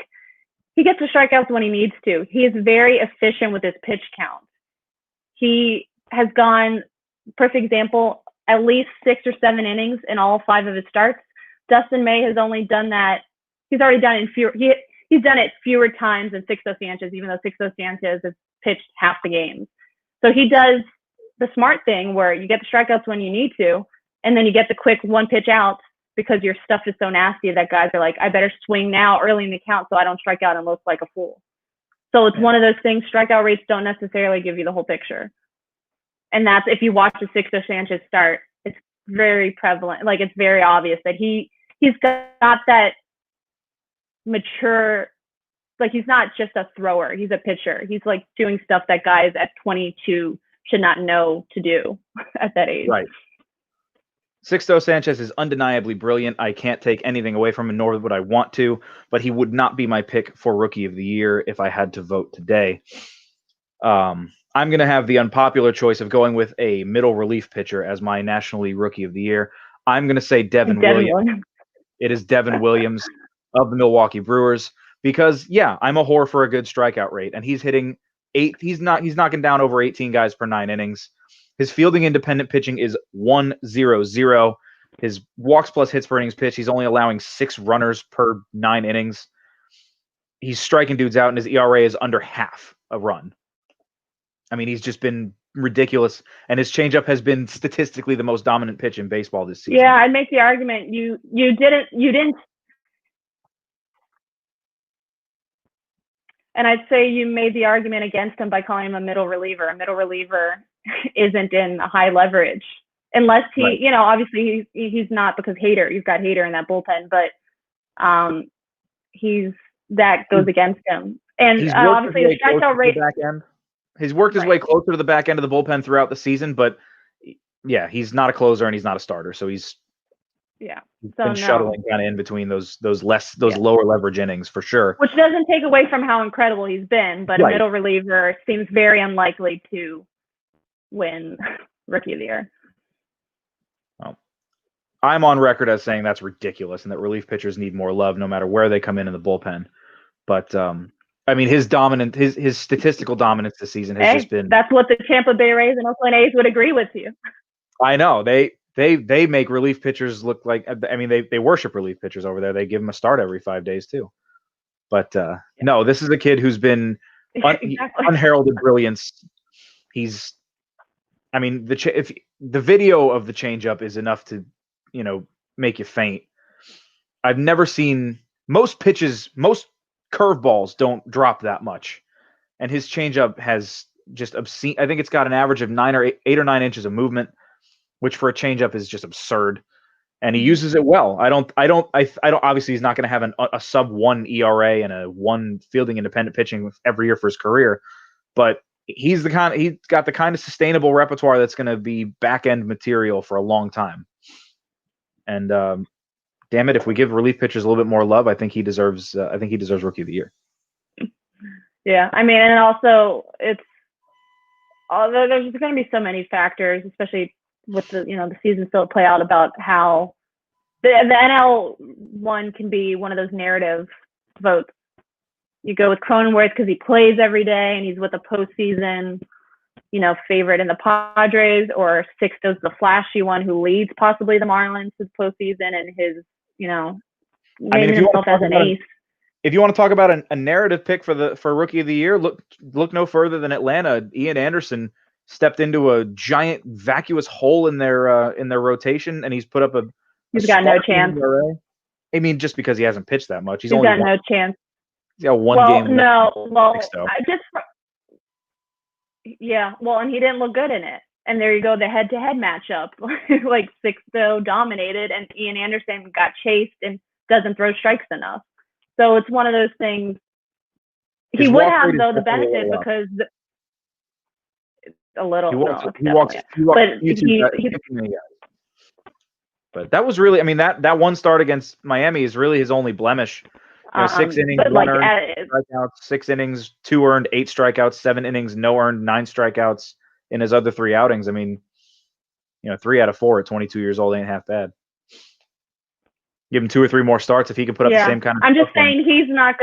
he gets the strikeouts when he needs to. He is very efficient with his pitch count. He has gone, perfect example, at least 6 or 7 innings in all 5 of his starts. Dustin May has only done that. He's already done it in fewer. He's done it fewer times than Sixto Sanchez, even though Sixto Sanchez has pitched half the games. So he does the smart thing where you get the strikeouts when you need to, and then you get the quick 1 pitch out because your stuff is so nasty that guys are like, I better swing now early in the count so I don't strike out and look like a fool. So it's one of those things. Strikeout rates don't necessarily give you the whole picture. And that's, if you watch the Sixto Sanchez start, it's very prevalent. Like, it's very obvious that he's got that mature, like, he's not just a thrower, he's a pitcher. He's like doing stuff that guys at 22 should not know to do at that age. Right. Sixto Sanchez is undeniably brilliant. I can't take anything away from him, nor would I want to, but he would not be my pick for Rookie of the Year if I had to vote today. I'm going to have the unpopular choice of going with a middle relief pitcher as my National League Rookie of the Year. I'm going to say Devin Williams. It is Devin Williams of the Milwaukee Brewers, because, I'm a whore for a good strikeout rate, and he's hitting 8. He's knocking down over 18 guys per 9 innings. His fielding independent pitching is 1.00. His walks plus hits per innings pitch, he's only allowing 6 runners per 9 innings. He's striking dudes out, and his ERA is under half a run. I mean, he's just been ridiculous, and his changeup has been statistically the most dominant pitch in baseball this season. Yeah, I'd make the argument you didn't, and I'd say you made the argument against him by calling him a middle reliever. A middle reliever isn't in a high leverage unless he, obviously he's not, because you've got Hader in that bullpen, but that goes against him. And obviously the strikeout rate. He's worked his way closer to the back end of the bullpen throughout the season, but he's not a closer and he's not a starter. So he's been shuttling kind of in between those lower leverage innings for sure. Which doesn't take away from how incredible he's been, but a middle reliever seems very unlikely to win Rookie of the Year. Well, I'm on record as saying that's ridiculous and that relief pitchers need more love no matter where they come in the bullpen. But I mean, his statistical dominance this season has just been. That's what the Tampa Bay Rays and Oakland A's would agree with you. I know they make relief pitchers look like. I mean, they worship relief pitchers over there. They give them a start every 5 days too. But no, this is a kid who's been Exactly. unheralded brilliance. I mean, if the video of the changeup is enough to, make you faint. I've never seen most curveballs don't drop that much, and his changeup has just obscene. I think it's got an average of 8 or 9 inches of movement, which for a changeup is just absurd. And he uses it well. I don't. Obviously, he's not going to have a sub-1 ERA and a 1 fielding independent pitching every year for his career, but he's got the kind of sustainable repertoire that's going to be back end material for a long time. And damn it, if we give relief pitchers a little bit more love, I think he deserves. Rookie of the Year. Yeah, I mean, and also there's going to be so many factors, especially with the season still play out, about how the NL one can be one of those narrative votes. You go with Cronenworth because he plays every day and he's with a postseason, favorite in the Padres, or Sixto's the flashy one who leads possibly the Marlins to the postseason and his, naming himself as an ace. If you want to talk about a narrative pick for Rookie of the Year, look no further than Atlanta. Ian Anderson stepped into a giant vacuous hole in their rotation, and he's put up He's got no chance. ERA. I mean, just because he hasn't pitched that much, he's got no chance. He's got one game. And he didn't look good in it. And there you go, the head-to-head matchup, like Sixto dominated, and Ian Anderson got chased and doesn't throw strikes enough. So it's one of those things. He would have, though, the benefit because a little. But that was really, I mean, that one start against Miami is really his only blemish. 6 innings, 1 earned, strikeouts, 6 innings, 2 earned, 8 strikeouts, 7 innings, no earned, 9 strikeouts in his other 3 outings. I mean, 3 out of 4 at 22 years old ain't half bad. Give him 2 or 3 more starts if he can put up the same kind of. I'm just saying he's just not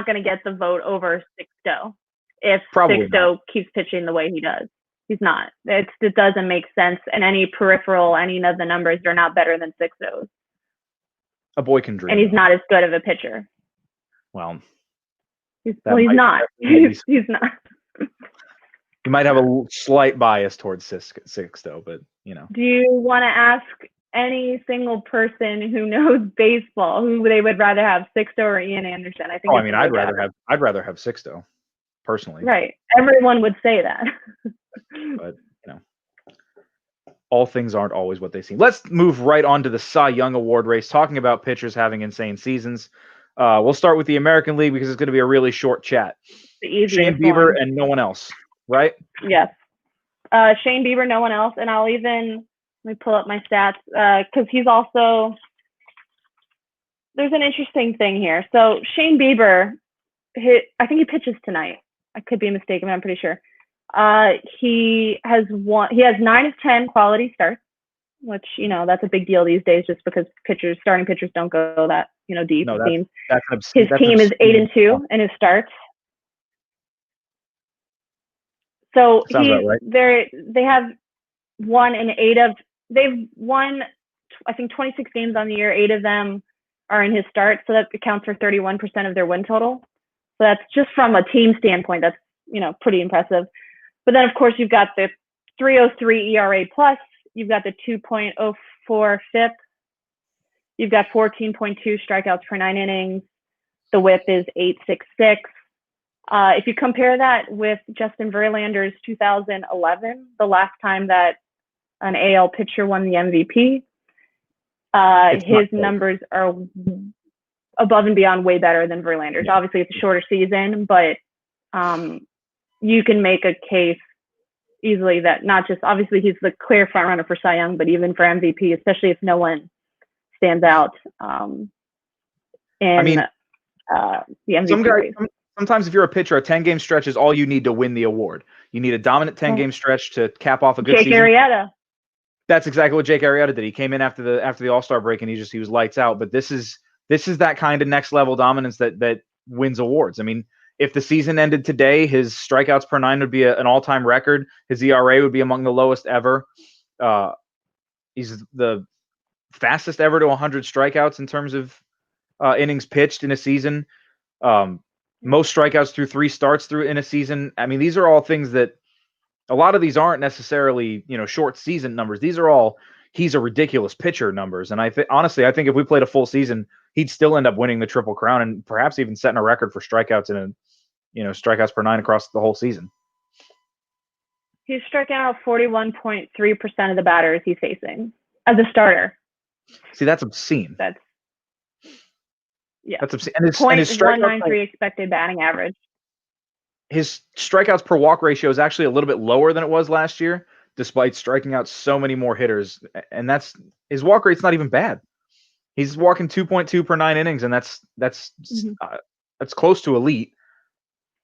gonna get the vote over Sixto if Sixto keeps pitching the way he does. He's not. It doesn't make sense. And any of the numbers are not better than Sixto's. A boy can dream. And he's not as good of a pitcher. Well, he's not. He's not. You might have a slight bias towards Sixto, but Do you want to ask any single person who knows baseball who they would rather have, Sixto or Ian Anderson? I think. I'd rather have Sixto, personally. Right. Everyone would say that. But all things aren't always what they seem. Let's move right on to the Cy Young Award race, talking about pitchers having insane seasons. We'll start with the American League because it's going to be a really short chat. Shane Bieber and no one else, right? Yes. Shane Bieber, no one else. And let me pull up my stats because he's also, there's an interesting thing here. So Shane Bieber, I think he pitches tonight. I could be mistaken, but I'm pretty sure. He has 9 of 10 quality starts, which, that's a big deal these days just because starting pitchers don't go that, deep. No, his team is 8-2 in his starts. So right. They have won they've won, I think, 26 games on the year. 8 of them are in his starts. So that accounts for 31% of their win total. So that's just from a team standpoint. That's, pretty impressive. But then, of course, you've got the 3.03 ERA plus. You've got the 2.04 FIP. You've got 14.2 strikeouts per 9 innings. The WHIP is 8.66. If you compare that with Justin Verlander's 2011, the last time that an AL pitcher won the MVP, his numbers are above and beyond way better than Verlander's. Yeah. Obviously, it's a shorter season, but you can make a case easily that not just, obviously he's the clear front runner for Cy Young, but even for MVP, especially if no one stands out the MVP race. sometimes if you're a pitcher, a 10-game stretch is all you need to win the award. You need a dominant 10-game stretch to cap off a good Jake season. Arrieta. That's exactly what Jake Arrieta did. He came in after the All-Star break and he was lights out. But this is that kind of next level dominance that wins awards. I mean, if the season ended today, his strikeouts per nine would be an all-time record. His ERA would be among the lowest ever. He's the fastest ever to 100 strikeouts in terms of innings pitched in a season. Most strikeouts through 3 starts in a season. I mean, these are all things that a lot of these aren't necessarily, short season numbers. These are all he's a ridiculous pitcher numbers. And honestly, I think if we played a full season, he'd still end up winning the Triple Crown and perhaps even setting a record for strikeouts strikeouts per nine across the whole season. He's striking out 41.3% of the batters he's facing as a starter. See, that's obscene. That's obscene. And his .193 expected batting average. His strikeouts per walk ratio is actually a little bit lower than it was last year, despite striking out so many more hitters. And his walk rate's not even bad. He's walking 2.2 per 9 innings, and that's close to elite.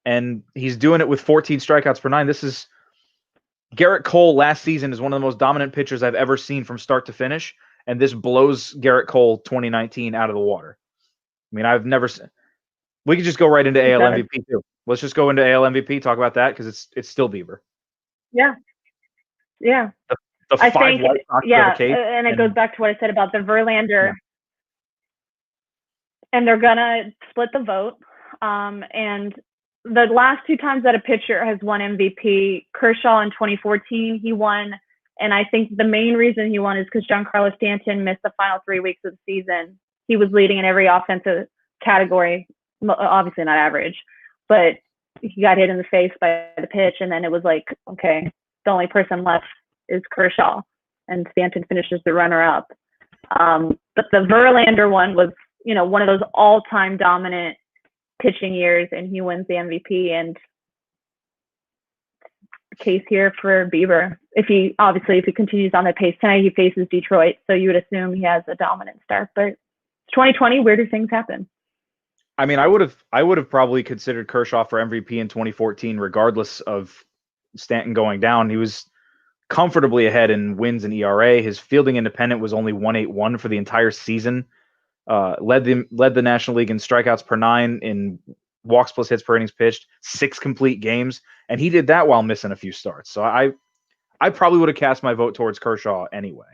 And he's doing it with 14 strikeouts per 9. This is Garrett Cole last season is one of the most dominant pitchers I've ever seen from start to finish, and this blows Garrett Cole 2019 out of the water. I mean, I've never seen. We could just go right into AL MVP too. Let's just go into AL MVP, talk about that because it's still Bieber. Yeah. The I 5 think, White Sox and it goes back to what I said about the Verlander. Yeah. And they're gonna split the vote. And the last 2 times that a pitcher has won MVP, Kershaw in 2014, he won. And I think the main reason he won is because Giancarlo Stanton missed the final 3 weeks of the season. He was leading in every offensive category, obviously not average, but he got hit in the face by the pitch. And then it was like, okay, the only person left is Kershaw, and Stanton finishes the runner-up. But the Verlander one was, one of those all-time dominant pitching years, and he wins the MVP. And case here for Bieber. If he continues on that pace tonight, he faces Detroit, so you would assume he has a dominant start. But it's 2020, weirder things happen. I mean, I would have probably considered Kershaw for MVP in 2014, regardless of Stanton going down. He was comfortably ahead in wins and ERA. His fielding independent was only 181 for the entire season. Led the National League in strikeouts per 9, in walks plus hits per innings pitched, 6 complete games, and he did that while missing a few starts. So I probably would have cast my vote towards Kershaw anyway.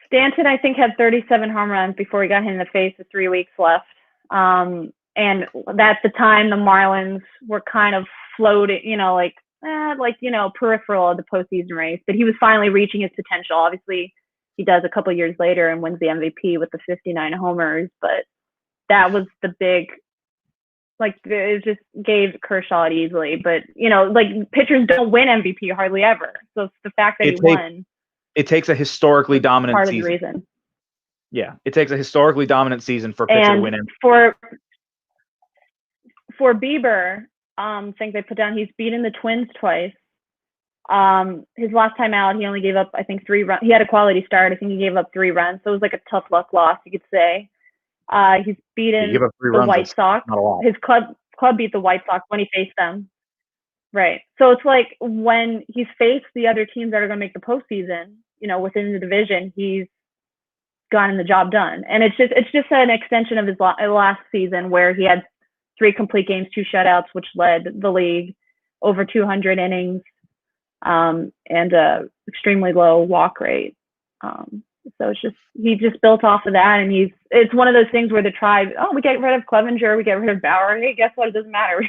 Stanton, I think, had 37 home runs before he got hit in the face with 3 weeks left. And at the time, the Marlins were kind of floating, peripheral of the postseason race. But he was finally reaching his potential. Obviously, he does a couple years later and wins the MVP with the 59 homers. But that was the big, it just gave Kershaw it easily. But, pitchers don't win MVP hardly ever. So it's the fact that he won. It takes a historically dominant part season. Part of the reason. Yeah, it takes a historically dominant season for a pitcher to win MVP. For Bieber, thing they put down, he's beaten the Twins twice. His last time out, he only gave up, I think, 3 runs. He had a quality start. I think he gave up 3 runs. So it was like a tough luck loss, you could say. He's beaten the White Sox. His club beat the White Sox when he faced them. Right. So it's like when he's faced the other teams that are going to make the postseason, within the division, he's gotten the job done. And it's just an extension of his last season where he had 3 complete games, 2 shutouts, which led the league over 200 innings, and extremely low walk rate. So he just built off of that, and it's one of those things where the Tribe, we get rid of Clevenger, we get rid of Bauer. Hey, guess what? It doesn't matter.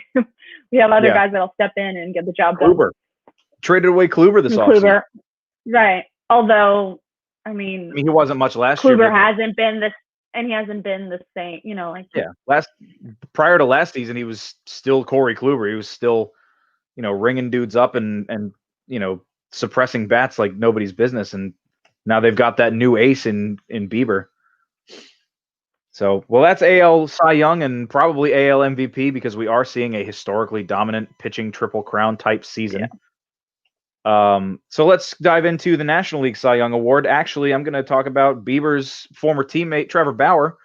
We have other guys that'll step in and get the job done. Traded away Kluber this offseason. Right. Although, I mean, he wasn't much last year. Kluber hasn't been this, and he hasn't been the same. Prior to last season, he was still Corey Kluber. He was still, ringing dudes up and suppressing bats like nobody's business. And now they've got that new ace in Bieber. So, well, that's AL Cy Young and probably AL MVP because we are seeing a historically dominant pitching Triple Crown type season. Yeah. So let's dive into the National League Cy Young Award. Actually, I'm going to talk about Bieber's former teammate, Trevor Bauer,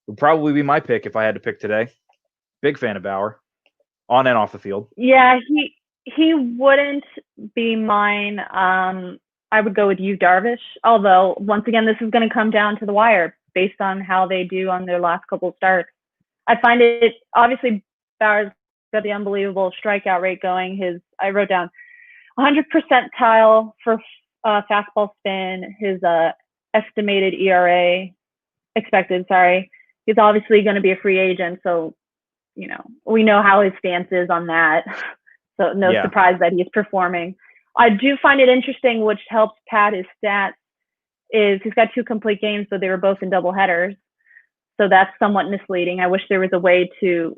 would probably be my pick if I had to pick today. Big fan of Bauer, on and off the field. Yeah, he wouldn't be mine. I would go with Yu Darvish. Although once again, this is going to come down to the wire based on how they do on their last couple of starts. I find it obviously Bauer's got the unbelievable strikeout rate going. I wrote down 100 percentile for fastball spin. His estimated ERA expected. Sorry, he's obviously going to be a free agent, so we know how his stance is on that. So no surprise that he's performing. I do find it interesting, which helps pad his stats, is he's got 2 complete games, so they were both in double headers. So that's somewhat misleading. I wish there was a way to,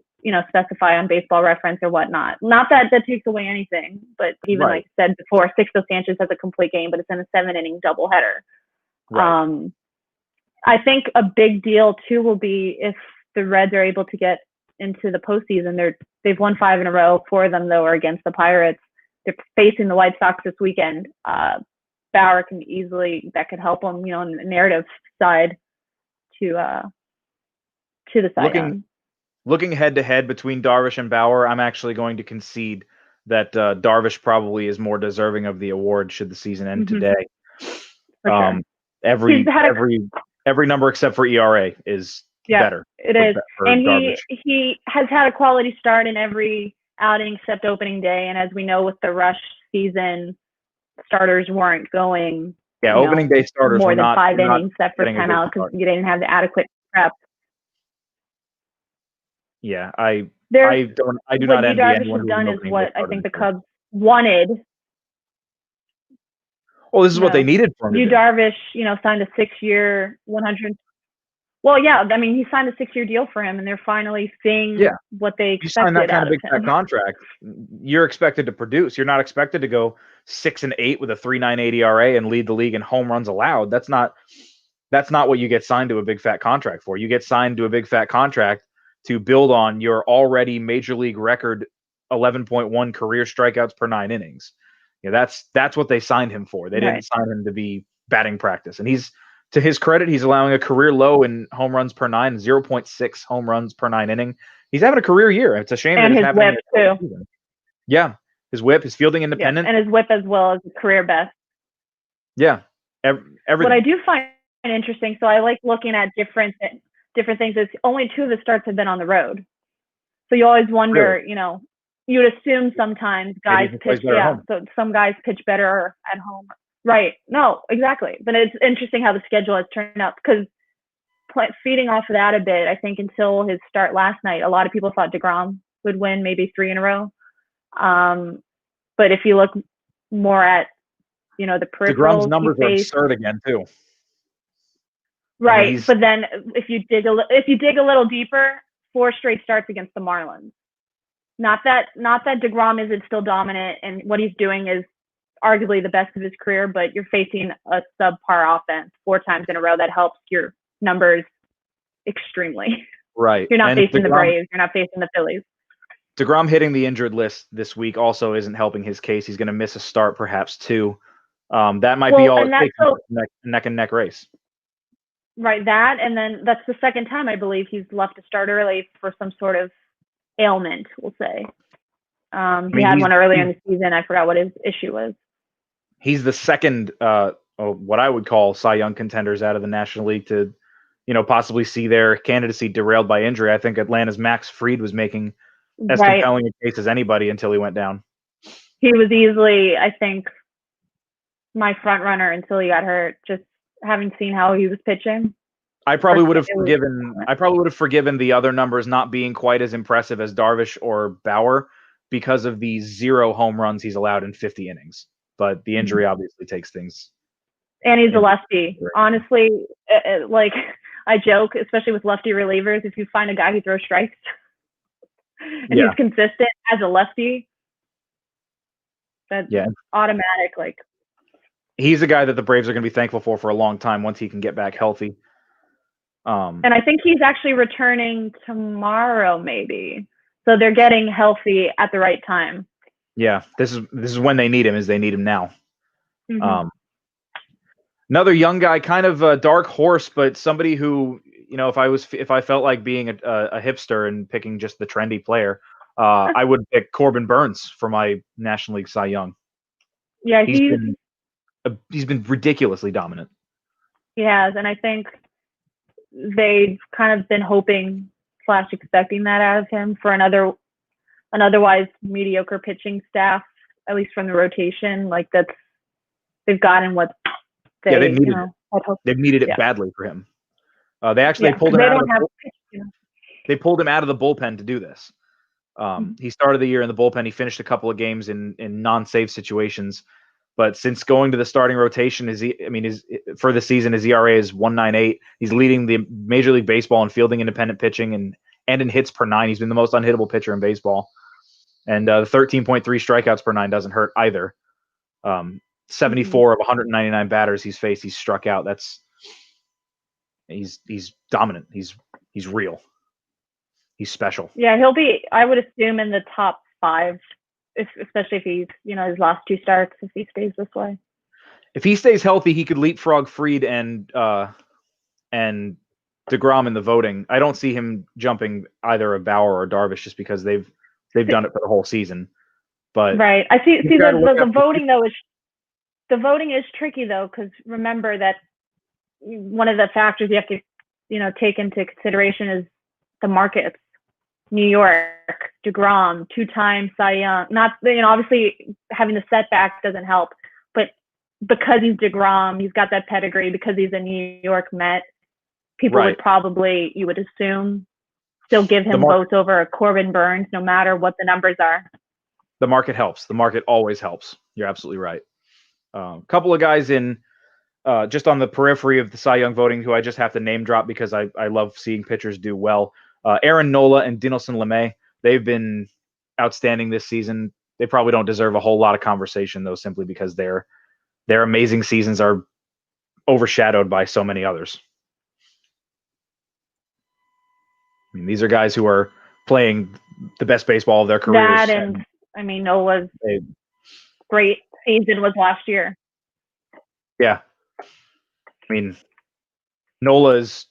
specify on Baseball Reference or whatnot. Not that takes away anything, but even like I said before, Sixto Sanchez has a complete game, but it's in a 7-inning doubleheader. Right. I think a big deal too will be if the Reds are able to get into the postseason. They've won 5 in a row. 4 of them though are against the Pirates. They're facing the White Sox this weekend. Bauer that could help them, on the narrative side to the side. Looking head to head between Darvish and Bauer, I'm actually going to concede that Darvish probably is more deserving of the award should the season end today. Sure. Every number except for ERA is better. It is, and he has had a quality start in every outing except opening day. And as we know, with the rush season, starters weren't going. Opening day starters more were than not 5 innings that first time out because you didn't have the adequate prep. Yeah, I do not envy anyone who's done is what I think the Cubs wanted. Well, this is what they needed from him. Yu Darvish, signed a 6-year, 100. Well, yeah, I mean, he signed a 6-year deal for him, and they're finally seeing what they expected. You sign that kind of big fat contract, you're expected to produce. You're not expected to go 6-8 with a 3.98 ERA and lead the league in home runs allowed. That's not what you get signed to a big fat contract for. You get signed to a big fat contract to build on your already major league record 11.1 career strikeouts per 9 innings. That's what they signed him for. They didn't sign him to be batting practice. And to his credit, he's allowing a career low in home runs per 9, 0.6 home runs per 9 inning. He's having a career year. It's a shame that it's his happening. Whip too. Yeah, his whip, his fielding independent, and his whip as well as career best. Yeah, everything. What I do find interesting, so I like looking at different things. Is only 2 of the starts have been on the road, so you always wonder. Really? You would assume sometimes guys pitch. Yeah, so some guys pitch better at home. Right. No, exactly. But it's interesting how the schedule has turned out because feeding off of that a bit, I think until his start last night, a lot of people thought DeGrom would win maybe 3 in a row. But if you look more at, the peripherals, DeGrom's numbers are absurd again too. Right. But then if you dig a little deeper, 4 straight starts against the Marlins. Not that DeGrom isn't still dominant and what he's doing is arguably the best of his career, but you're facing a subpar offense 4 times in a row. That helps your numbers extremely. Right. You're not facing the Braves. You're not facing the Phillies. DeGrom hitting the injured list this week also isn't helping his case. He's going to miss a start, perhaps 2. That might be all it takes in a neck and neck race. Right. That, and then that's the second time I believe he's left to start early for some sort of ailment, we'll say. He had one earlier in the season. I forgot what his issue was. He's the second, what I would call Cy Young contenders out of the National League to, possibly see their candidacy derailed by injury. I think Atlanta's Max Fried was making as compelling a case as anybody until he went down. He was easily, I think, my front runner until he got hurt. Just having seen how he was pitching. I probably would have forgiven the other numbers not being quite as impressive as Darvish or Bauer because of the 0 home runs he's allowed in 50 innings. But the injury obviously takes things. And he's a lefty. Honestly, I joke, especially with lefty relievers, if you find a guy who throws strikes and he's consistent as a lefty, that's automatic. He's a guy that the Braves are going to be thankful for a long time once he can get back healthy. And I think he's actually returning tomorrow, maybe. So they're getting healthy at the right time. Yeah, this is when they need him. They need him now. Mm-hmm. Another young guy, kind of a dark horse, but somebody who if I felt like being a hipster and picking just the trendy player, I would pick Corbin Burns for my National League Cy Young. Yeah, He's been ridiculously dominant. He has, and I think they've kind of been hoping / expecting that out of him for an otherwise mediocre pitching staff, at least from the rotation. Like they've gotten what they've needed it. They've needed it badly for him. They pulled him out of they pulled him out of the bullpen to do this. He started the year in the bullpen. He finished a couple of games in non-save situations, but since going to the starting rotation, for the season, his ERA is 1.98. He's leading the Major League Baseball in fielding independent pitching and in hits per 9. He's been the most unhittable pitcher in baseball, and the 13.3 strikeouts per 9 doesn't hurt either. 74 of 199 batters he's faced, he's struck out. He's dominant. He's real. He's special. Yeah, he'll be, I would assume, in the top 5, especially if he's, his last 2 starts, if he stays this way. If he stays healthy, he could leapfrog Fried and DeGrom in the voting. I don't see him jumping either a Bauer or Darvish just because they've done it for the whhole season. But right, I see the voting though is tricky though, because remember that one of the factors you have to take into consideration is the markets. New York, DeGrom, 2-time Cy Young. Not, obviously having the setback doesn't help, but because he's DeGrom, he's got that pedigree. Because he's a New York Met, people would probably, you would assume, still give him votes over a Corbin Burns, no matter what the numbers are. The market helps. The market always helps. You're absolutely right. A couple of guys in just on the periphery of the Cy Young voting who I just have to name drop because I love seeing pitchers do well. Aaron Nola and Dinelson Lamet, they've been outstanding this season. They probably don't deserve a whole lot of conversation, though, simply because their amazing seasons are overshadowed by so many others. I mean, these are guys who are playing the best baseball of their careers. Nola's great season was last year. Yeah. I mean, Nola's...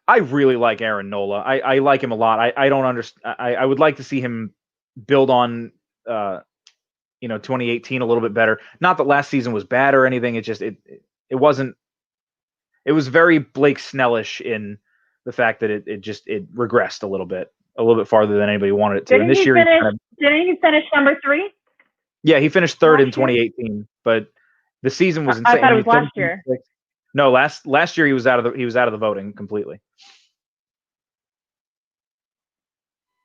I really like Aaron Nola. I like him a lot. I don't understand. I would like to see him build on, 2018 a little bit better. Not that last season was bad or anything. It just it wasn't. It was very Blake Snellish in the fact that it regressed a little bit farther than anybody wanted it to. Didn't he finish number 3? Yeah, he finished 3rd in 2018, but the season was insane. I thought it was last year. No, last year he was out of the voting completely.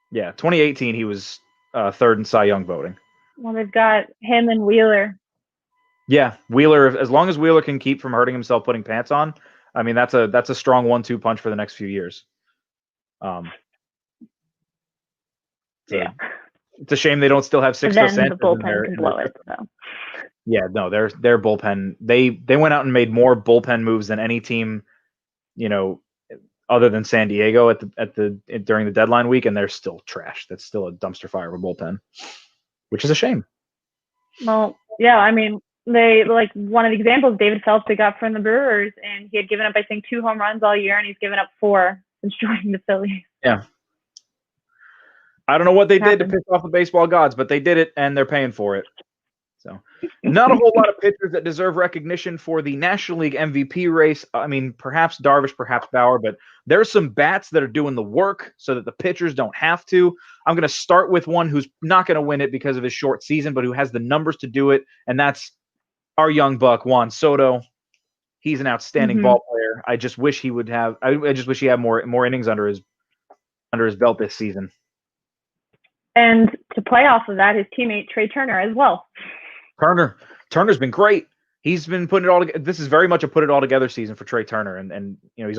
Yeah, 2018 he was 3rd in Cy Young voting. Well, they've got him and Wheeler. Yeah, Wheeler. As long as Wheeler can keep from hurting himself putting pants on, I mean that's a strong 1-2 punch for the next few years. It's a shame they don't still have Sixto Sanchez. The bullpen can blow it. So. Yeah, no, their bullpen. They went out and made more bullpen moves than any team, other than San Diego during the deadline week, and they're still trash. That's still a dumpster fire of a bullpen, which is a shame. Well, yeah, I mean, they one of the examples David Phelps they got from the Brewers, and he had given up I think 2 home runs all year, and he's given up 4 since joining the Phillies. Yeah. I don't know what they did to piss off the baseball gods, but they did it, and they're paying for it. So, not a whole lot of pitchers that deserve recognition for the National League MVP race. I mean, perhaps Darvish, perhaps Bauer, but there's some bats that are doing the work so that the pitchers don't have to. I'm going to start with one who's not going to win it because of his short season, but who has the numbers to do it, and that's our young buck, Juan Soto. He's an outstanding ball player. I just wish he would have. I just wish he had more innings under his belt this season. And to play off of that, his teammate Trey Turner as well. Turner's been great. He's been putting it all together. This is very much a put it all together season for Trey Turner, and he's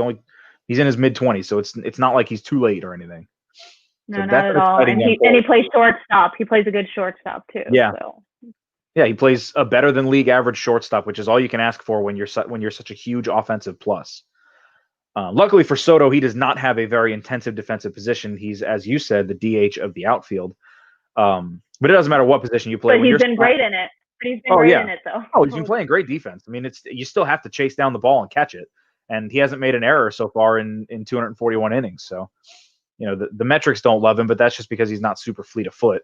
in his mid-20s, so it's not like he's too late or anything. No, so not at all. And he plays shortstop. He plays a good shortstop too. Yeah. So. Yeah, he plays a better than league average shortstop, which is all you can ask for when you're such a huge offensive plus. Luckily for Soto, he does not have a very intensive defensive position. He's, as you said, the DH of the outfield. But it doesn't matter what position you play. But he's been great in it. He's been great in it, though. Oh, he's been playing great defense. I mean, you still have to chase down the ball and catch it. and he hasn't made an error so far in 241 innings. So, the metrics don't love him, but that's just because he's not super fleet of foot.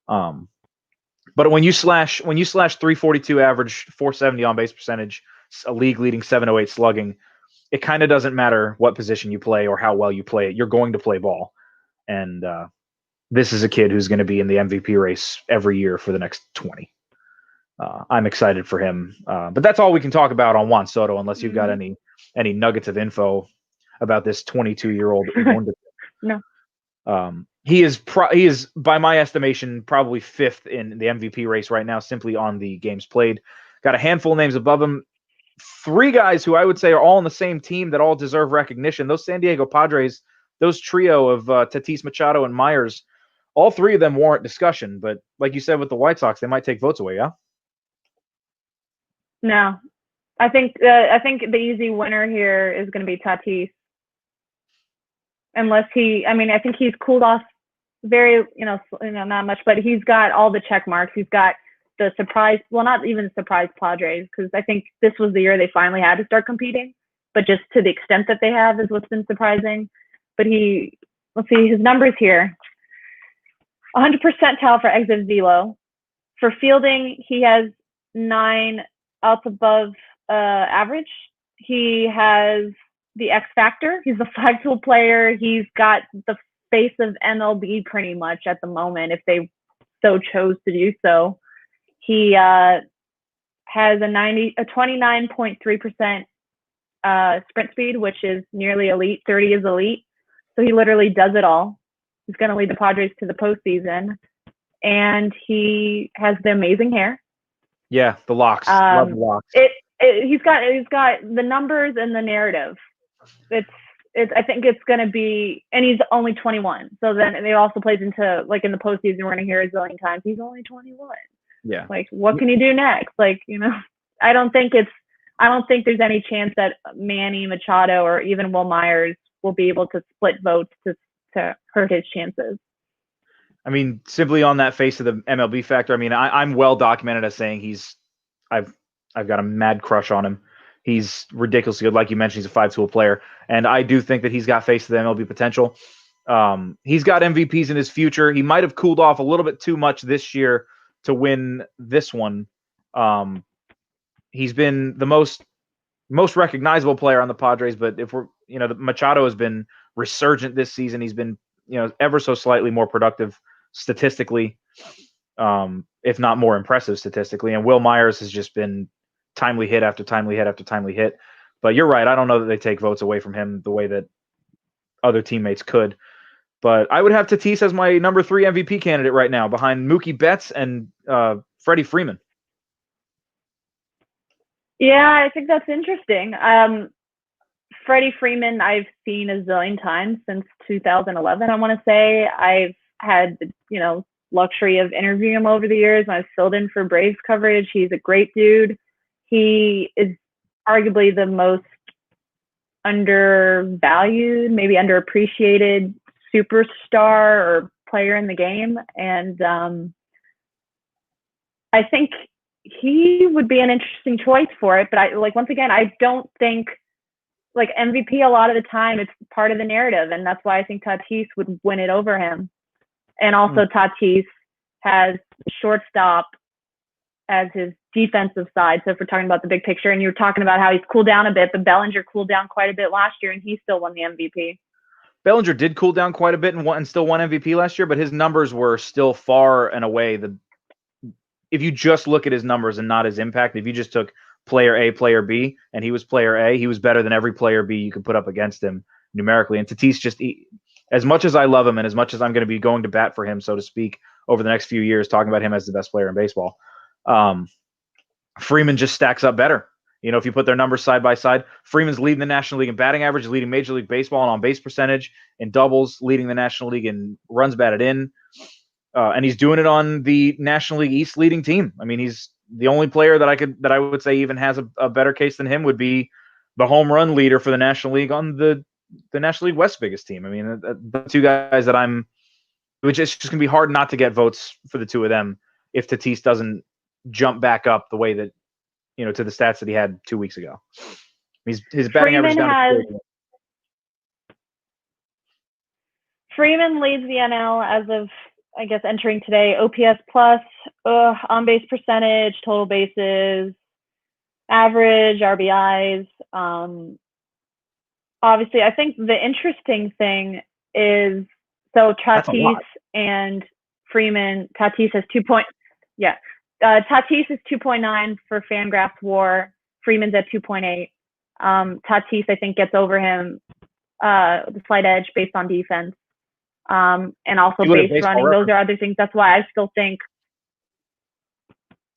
But when you slash 342 average, 470 on base percentage, a league leading 708 slugging, it kind of doesn't matter what position you play or how well you play it. You're going to play ball. And this is a kid who's going to be in the MVP race every year for the next 20. I'm excited for him. But that's all we can talk about on Juan Soto, unless you've got any nuggets of info about this 22-year-old. No. He is by my estimation probably fifth in the MVP race right now, simply on the games played. Got a handful of names above him. 3 guys who I would say are all on the same team that all deserve recognition. Those San Diego Padres, those trio of Tatis, Machado, and Myers, all 3 of them warrant discussion. But like you said with the White Sox, they might take votes away. Yeah. No, I think the easy winner here is going to be Tatis. Unless I think he's cooled off very, not much, but he's got all the check marks. He's got the surprise, well, not even surprise Padres, because I think this was the year they finally had to start competing, but just to the extent that they have is what's been surprising. But let's see his numbers here. 100 percentile for exit velo. For fielding, he has 9 outs above average. He has the X factor. He's a 5-tool player. He's got the face of MLB pretty much at the moment, if they so chose to do so. He has a 29.3% sprint speed, which is nearly elite. 30 is elite. So he literally does it all. He's going to lead the Padres to the postseason, and he has the amazing hair. Yeah, the locks. Love the locks. He's got the numbers and the narrative. I think it's going to be, and he's only 21. So then it also plays into, like, in the postseason, we're going to hear a zillion times, he's only 21. Yeah. Like, what can you do next? Like, I don't think there's any chance that Manny Machado or even Will Myers will be able to split votes to hurt his chances. I mean, simply on that face of the MLB factor, I mean, I'm well documented as saying I've got a mad crush on him. He's ridiculously good. Like you mentioned, he's a 5-tool player. And I do think that he's got face of the MLB potential. He's got MVPs in his future. He might have cooled off a little bit too much this year to win this one. He's been the most recognizable player on the Padres, but if we're, Machado has been resurgent this season. He's been, ever so slightly more productive statistically, if not more impressive statistically. And Will Myers has just been timely hit after timely hit after timely hit. But you're right. I don't know that they take votes away from him the way that other teammates could. But I would have Tatis as my number 3 MVP candidate right now, behind Mookie Betts and Freddie Freeman. Yeah, I think that's interesting. Freddie Freeman, I've seen a zillion times since 2011, I want to say. I've had the luxury of interviewing him over the years. I've filled in for Braves coverage. He's a great dude. He is arguably the most undervalued, maybe underappreciated superstar or player in the game. And I think he would be an interesting choice for it. But once again, I don't think, like, MVP a lot of the time, it's part of the narrative. And that's why I think Tatis would win it over him. And also Tatis has shortstop as his defensive side. So if we're talking about the big picture, and you were talking about how he's cooled down a bit, but Bellinger cooled down quite a bit last year, and he still won the MVP. Bellinger did cool down quite a bit and still won MVP last year, but his numbers were still far and away if you just look at his numbers and not his impact, if you just took player A, player B, and he was player A, he was better than every player B you could put up against him numerically. And Tatis as much as I love him and as much as I'm going to be going to bat for him, so to speak, over the next few years, talking about him as the best player in baseball, Freeman just stacks up better. If you put their numbers side by side, Freeman's leading the National League in batting average, leading Major League Baseball in on-base percentage, in doubles, leading the National League in runs batted in. And he's doing it on the National League East leading team. I mean, he's the only player that I would say even has a better case than him would be the home run leader for the National League on the National League West biggest team. I mean, the 2 guys that which is just going to be hard not to get votes for the 2 of them if Tatis doesn't jump back up the way that, to the stats that he had 2 weeks ago. His batting average is down to 40. Freeman leads the NL as of, I guess, entering today. OPS plus, on-base percentage, total bases, average, RBIs. Obviously, I think the interesting thing is, so Tatis and Freeman, Tatis has 2 point, Tatis is 2.9 for Fangraphs WAR. Freeman's at 2.8. Tatis, I think, gets over him the slight edge based on defense. And also base running. Those are other things. That's why I still think.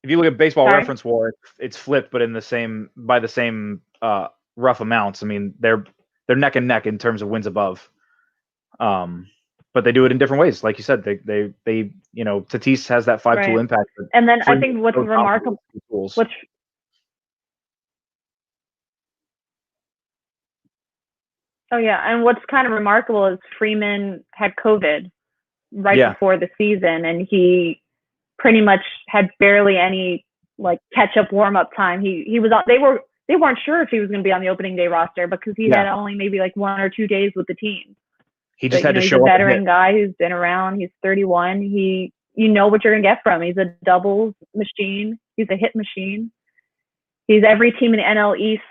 If you look at Baseball Reference WAR, it's flipped, but by the same rough amounts. I mean, they're neck and neck in terms of wins above. But they do it in different ways. Like you said, they Tatis has that 5-tool impact. And then I think what's remarkable, and what's kind of remarkable is Freeman had COVID before the season, and he pretty much had barely any catch-up warm-up time. He was they weren't sure if he was going to be on the opening day roster because he had only maybe 1 or 2 days with the team. He just had to show up. He's a veteran guy who's been around. He's 31. You know what you're going to get from him. He's a doubles machine. He's a hit machine. He's every team in the NL East,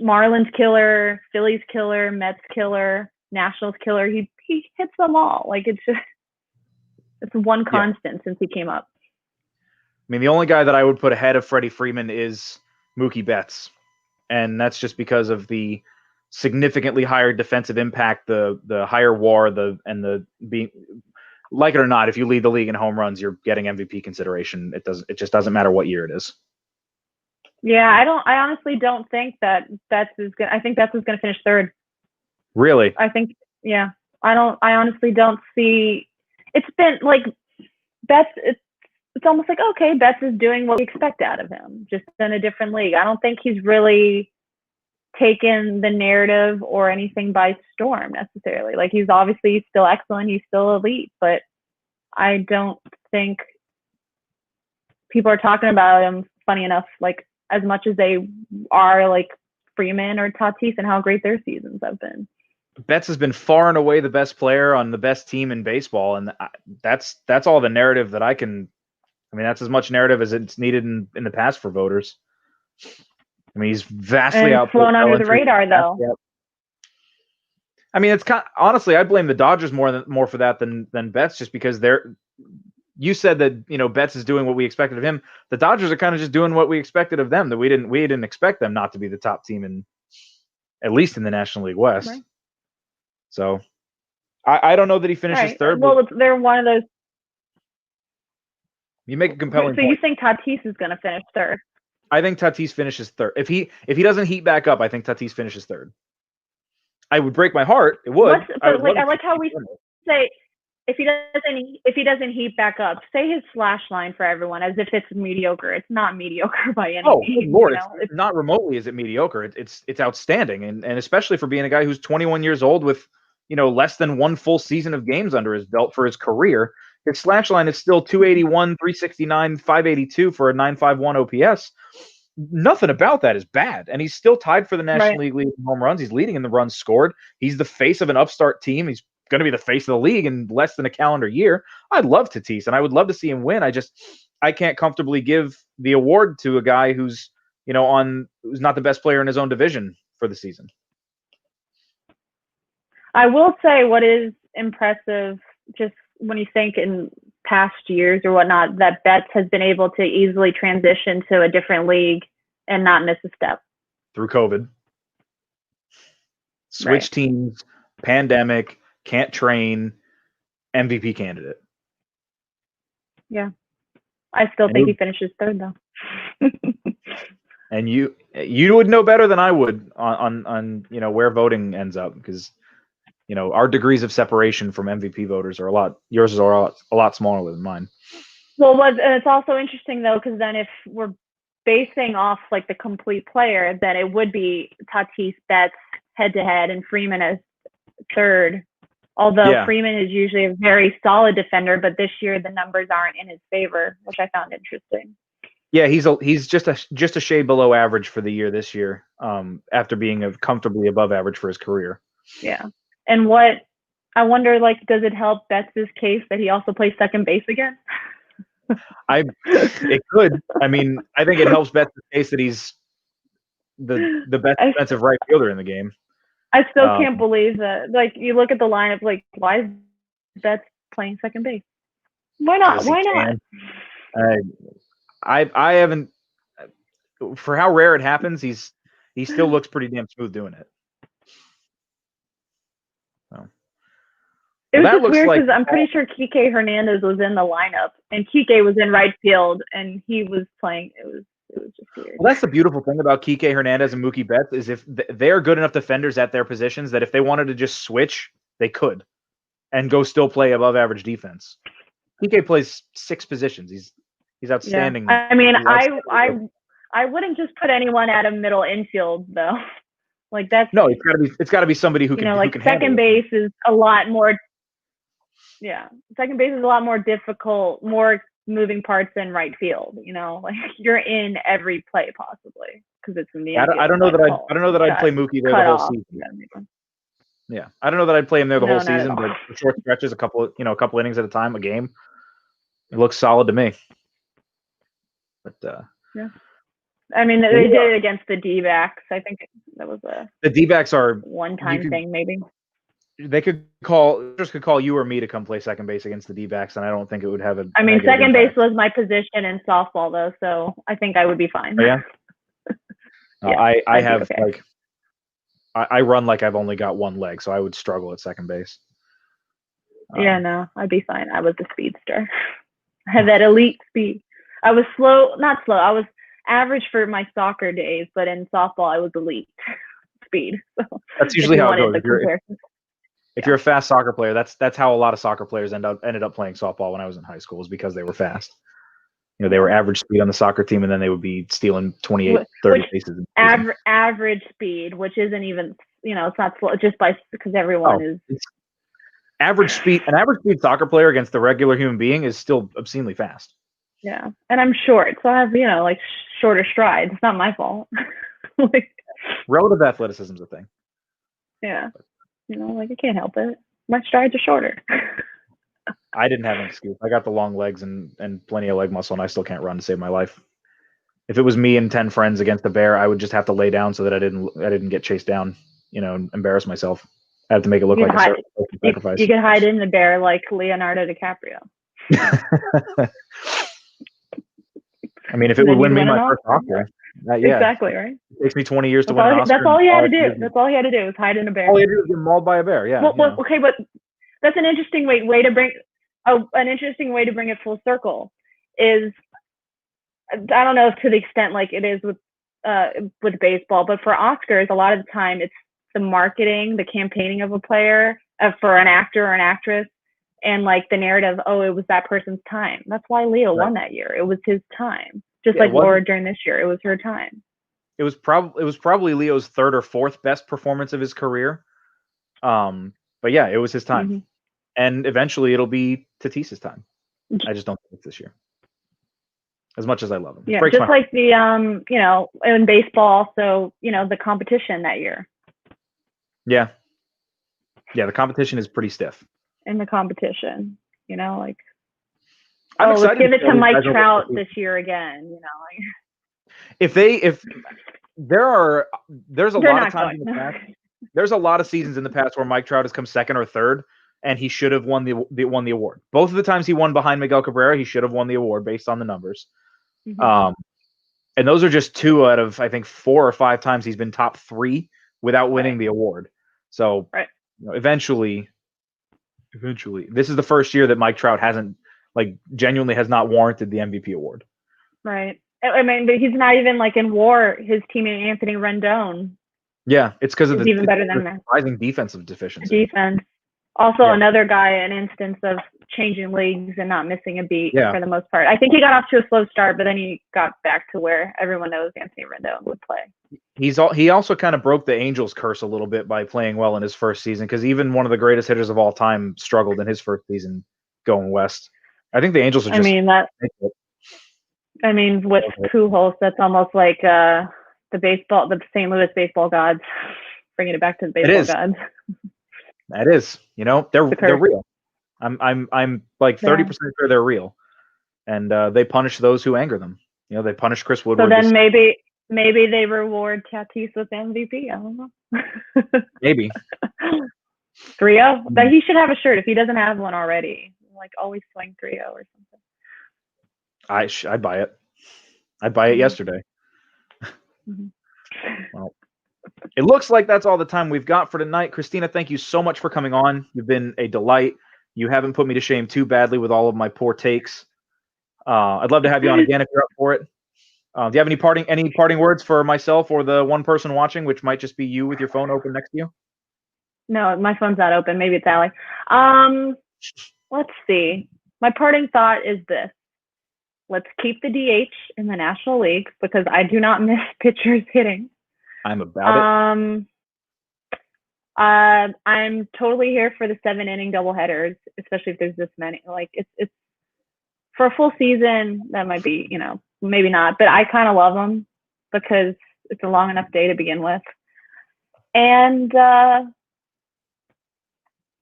Marlins killer, Phillies killer, Mets killer, Nationals killer. He hits them all. It's one constant since he came up. I mean, the only guy that I would put ahead of Freddie Freeman is Mookie Betts, and that's just because of the significantly higher defensive impact, the higher WAR, and the being, like it or not, if you lead the league in home runs, you're getting MVP consideration. It just doesn't matter what year it is. Yeah, I honestly don't think that Betts is going. I think Betts is going to finish third. Really? I think, yeah. I honestly don't see. It's been Betts. It's almost okay, Betts is doing what we expect out of him, just in a different league. I don't think he's really taken the narrative or anything by storm necessarily. He's obviously still excellent. He's still elite, but I don't think people are talking about him, funny enough, as much as they are Freeman or Tatis and how great their seasons have been. Betts has been far and away the best player on the best team in baseball, and that's all the narrative that I can. I mean, that's as much narrative as it's needed in the past for voters. I mean, he's vastly flown under the radar, though. I mean, it's honestly, I blame the Dodgers more for that than Betts, just because you said that Betts is doing what we expected of him. The Dodgers are kind of just doing what we expected of them. That we didn't expect them not to be the top team at least in the National League West. Right. So I don't know that he finishes third. Well, they're one of those. You make a compelling point. So you think Tatis is going to finish third? I think Tatis finishes third. If he doesn't heat back up, I think Tatis finishes third. I would break my heart. It would. I like how we say if he doesn't heat back up, say his slash line for everyone as if it's mediocre. It's not mediocre by any means. Oh, Lord, it's not remotely is it mediocre. It's outstanding, and especially for being a guy who's 21 years old with less than one full season of games under his belt for his career. His slash line is still 281, 369, 582 for a 951 OPS. Nothing about that is bad. And he's still tied for the National League lead in home runs. He's leading in the runs scored. He's the face of an upstart team. He's going to be the face of the league in less than a calendar year. I'd love Tatis, and I would love to see him win. I can't comfortably give the award to a guy who's not the best player in his own division for the season. I will say what is impressive, just when you think in past years or whatnot, that Betts has been able to easily transition to a different league and not miss a step. Through COVID. Switch teams, pandemic, can't train, MVP candidate. Yeah. I still think he finishes third, though. And you would know better than I would on where voting ends up, because our degrees of separation from MVP voters are yours are a lot smaller than mine. Well, it's also interesting though, because then if we're basing off the complete player, then it would be Tatis, Betts head to head, and Freeman as third. Although Freeman is usually a very solid defender, but this year the numbers aren't in his favor, which I found interesting. Yeah, he's just a shade below average for the year this year. After being comfortably above average for his career. Yeah, and what I wonder, like, does it help Betts' case that he also plays second base again? It could. I mean, I think it helps Betts' case that he's the best defensive right fielder in the game. I still can't believe that. Like, you look at the lineup, like, why is Betts playing second base? Why not? Why not? I haven't. For how rare it happens, he still looks pretty damn smooth doing it. So. It was just weird because I'm pretty sure Kike Hernandez was in the lineup, and Kike was in right field, and he was playing. It was just weird. Well, that's the beautiful thing about Kike Hernandez and Mookie Betts is if they're good enough defenders at their positions that if they wanted to just switch, they could, and go still play above average defense. Kike plays 6 positions. He's outstanding. Yeah. I mean, I wouldn't just put anyone at a middle infield though. Like that's no, it's gotta be somebody who can. Like who can second base is a lot more. Yeah, second base is a lot more difficult, more moving parts than right field. Like you're in every play possibly because it's in the. I don't know that I'd play Mookie there the whole season. Yeah, I don't know that I'd play him there the whole season, but for short stretches, a couple innings at a time, a game, it looks solid to me. But yeah, I mean they did it against the D-backs. I think that was the D-backs are one-time thing, maybe. They could call you or me to come play second base against the D-backs, and I don't think it would have a. I mean, second base was my position in softball, though, so I think I would be fine. Oh, yeah. Yeah, I have okay. I run like I've only got one leg, so I would struggle at second base. Yeah, no, I'd be fine. I was a speedster. I had that elite speed. I was not slow. I was average for my soccer days, but in softball, I was elite speed. So that's usually how it goes. If you're a fast soccer player, that's how a lot of soccer players ended up playing softball when I was in high school, is because they were fast. They were average speed on the soccer team, and then they would be stealing 28, 30 bases. Average speed, which isn't even, it's not slow, just because everyone is. Average speed. An average speed soccer player against the regular human being is still obscenely fast. Yeah, and I'm short, so I have, like shorter strides. It's not my fault. Relative athleticism is a thing. Yeah. Like I can't help it. My strides are shorter. I didn't have an excuse. I got the long legs and plenty of leg muscle, and I still can't run to save my life. If it was me and 10 friends against a bear, I would just have to lay down so that I didn't get chased down, embarrass myself. I have to make it look like a sacrifice. You could hide in the bear like Leonardo DiCaprio. I mean, if it would win me my first Oscar. Yeah. Exactly, right? It takes me 20 years to win an Oscar. That's all he had to do. That's all he had to do was hide in a bear. All he had to do was get mauled by a bear, yeah. Well, okay, but that's an interesting way to bring it full circle. Is I don't know if to the extent like it is with baseball, but for Oscars, a lot of the time it's the marketing, the campaigning of a player, for an actor or an actress, and like the narrative. Oh, it was that person's time. That's why Leo won that year. It was his time. Just like Laura Dern this year, it was her time. It was probably Leo's 3rd or 4th best performance of his career. But yeah, it was his time, mm-hmm. And eventually it'll be Tatis's time. I just don't think it's this year. As much as I love him, yeah, just like the in baseball, also the competition that year. Yeah, the competition is pretty stiff. In the competition, like. Let's give it to Mike Trout this year again. There's a lot of times in the past. There's a lot of seasons in the past where Mike Trout has come 2nd or 3rd, and he should have won the award. Both of the times he won behind Miguel Cabrera, he should have won the award based on the numbers. Mm-hmm. And those are just 2 out of I think 4 or 5 times he's been top 3 without winning the award. So eventually, this is the first year that Mike Trout hasn't. Genuinely has not warranted the MVP award. Right. I mean, but he's not even in WAR. His teammate Anthony Rendon. Yeah, it's because of even better than that. Surprising defensive deficiency. Defense. Also, another guy, an instance of changing leagues and not missing a beat for the most part. I think he got off to a slow start, but then he got back to where everyone knows Anthony Rendon would play. He also kind of broke the Angels curse a little bit by playing well in his first season, because even one of the greatest hitters of all time struggled in his first season going west. I think the Angels are just. I mean, with Pujols, that's almost like the St. Louis baseball gods, bringing it back to the baseball gods. That is, they're real. I'm like 30% sure they're real, and they punish those who anger them. They punish Chris Woodward. So then maybe they reward Tatis with MVP. I don't know. Maybe 3-0. But he should have a shirt if he doesn't have one already. Like always swing 3-0 or something. I'd buy it. I'd buy it yesterday. Well, it looks like that's all the time we've got for tonight. Christina, thank you so much for coming on. You've been a delight. You haven't put me to shame too badly with all of my poor takes. I'd love to have you on again if you're up for it. Do you have any parting words for myself or the one person watching, which might just be you with your phone open next to you? No, my phone's not open. Maybe it's Allie. Let's see. My parting thought is this. Let's keep the DH in the National League because I do not miss pitchers hitting. I'm about it. I'm totally here for the 7-inning doubleheaders, especially if there's this many. Like it's for a full season, that might be, maybe not, but I kind of love them because it's a long enough day to begin with. And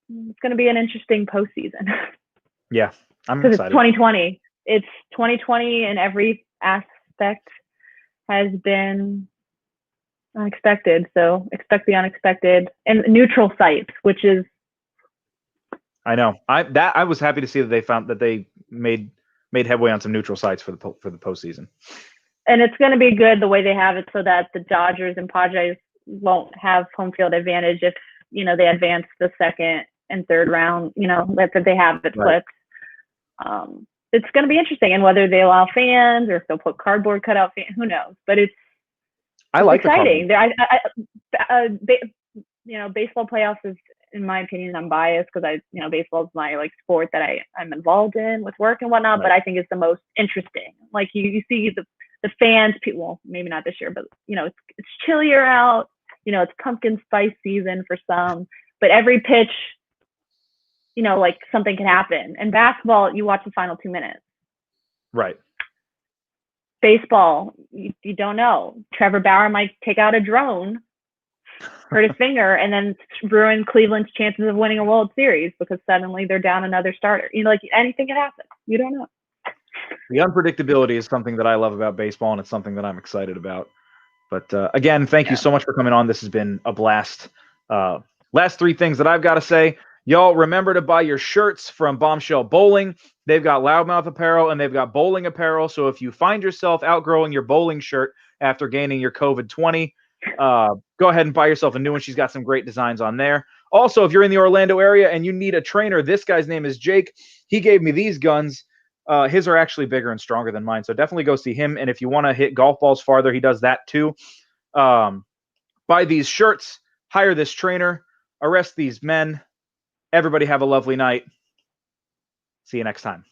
it's going to be an interesting postseason. Yeah, I'm excited. Because it's 2020. It's 2020 in every aspect has been unexpected. So expect the unexpected and neutral sites, which is. I know. I was happy to see that they found that they made headway on some neutral sites for the postseason. And it's going to be good the way they have it, so that the Dodgers and Padres won't have home field advantage if they advance the second and third round. That they have it flipped. Right. It's going to be interesting, and whether they allow fans or if they'll put cardboard cutout fans, who knows? But it's exciting. Baseball playoffs is, in my opinion, I'm biased because baseball is my sport that I'm involved in with work and whatnot. Right. But I think it's the most interesting. Like you see the fans, people, maybe not this year, but it's chillier out. It's pumpkin spice season for some, but every pitch, something can happen. And basketball, you watch the final 2 minutes. Right. Baseball, you don't know. Trevor Bauer might take out a drone, hurt his finger, and then ruin Cleveland's chances of winning a World Series because suddenly they're down another starter. Anything can happen. You don't know. The unpredictability is something that I love about baseball, and it's something that I'm excited about. But again, thank you so much for coming on. This has been a blast. Last 3 things that I've got to say. Y'all remember to buy your shirts from Bombshell Bowling. They've got loudmouth apparel and they've got bowling apparel. So if you find yourself outgrowing your bowling shirt after gaining your COVID-20, go ahead and buy yourself a new one. She's got some great designs on there. Also, if you're in the Orlando area and you need a trainer, this guy's name is Jake. He gave me these guns. His are actually bigger and stronger than mine. So definitely go see him. And if you want to hit golf balls farther, he does that too. Buy these shirts, hire this trainer, arrest these men. Everybody have a lovely night. See you next time.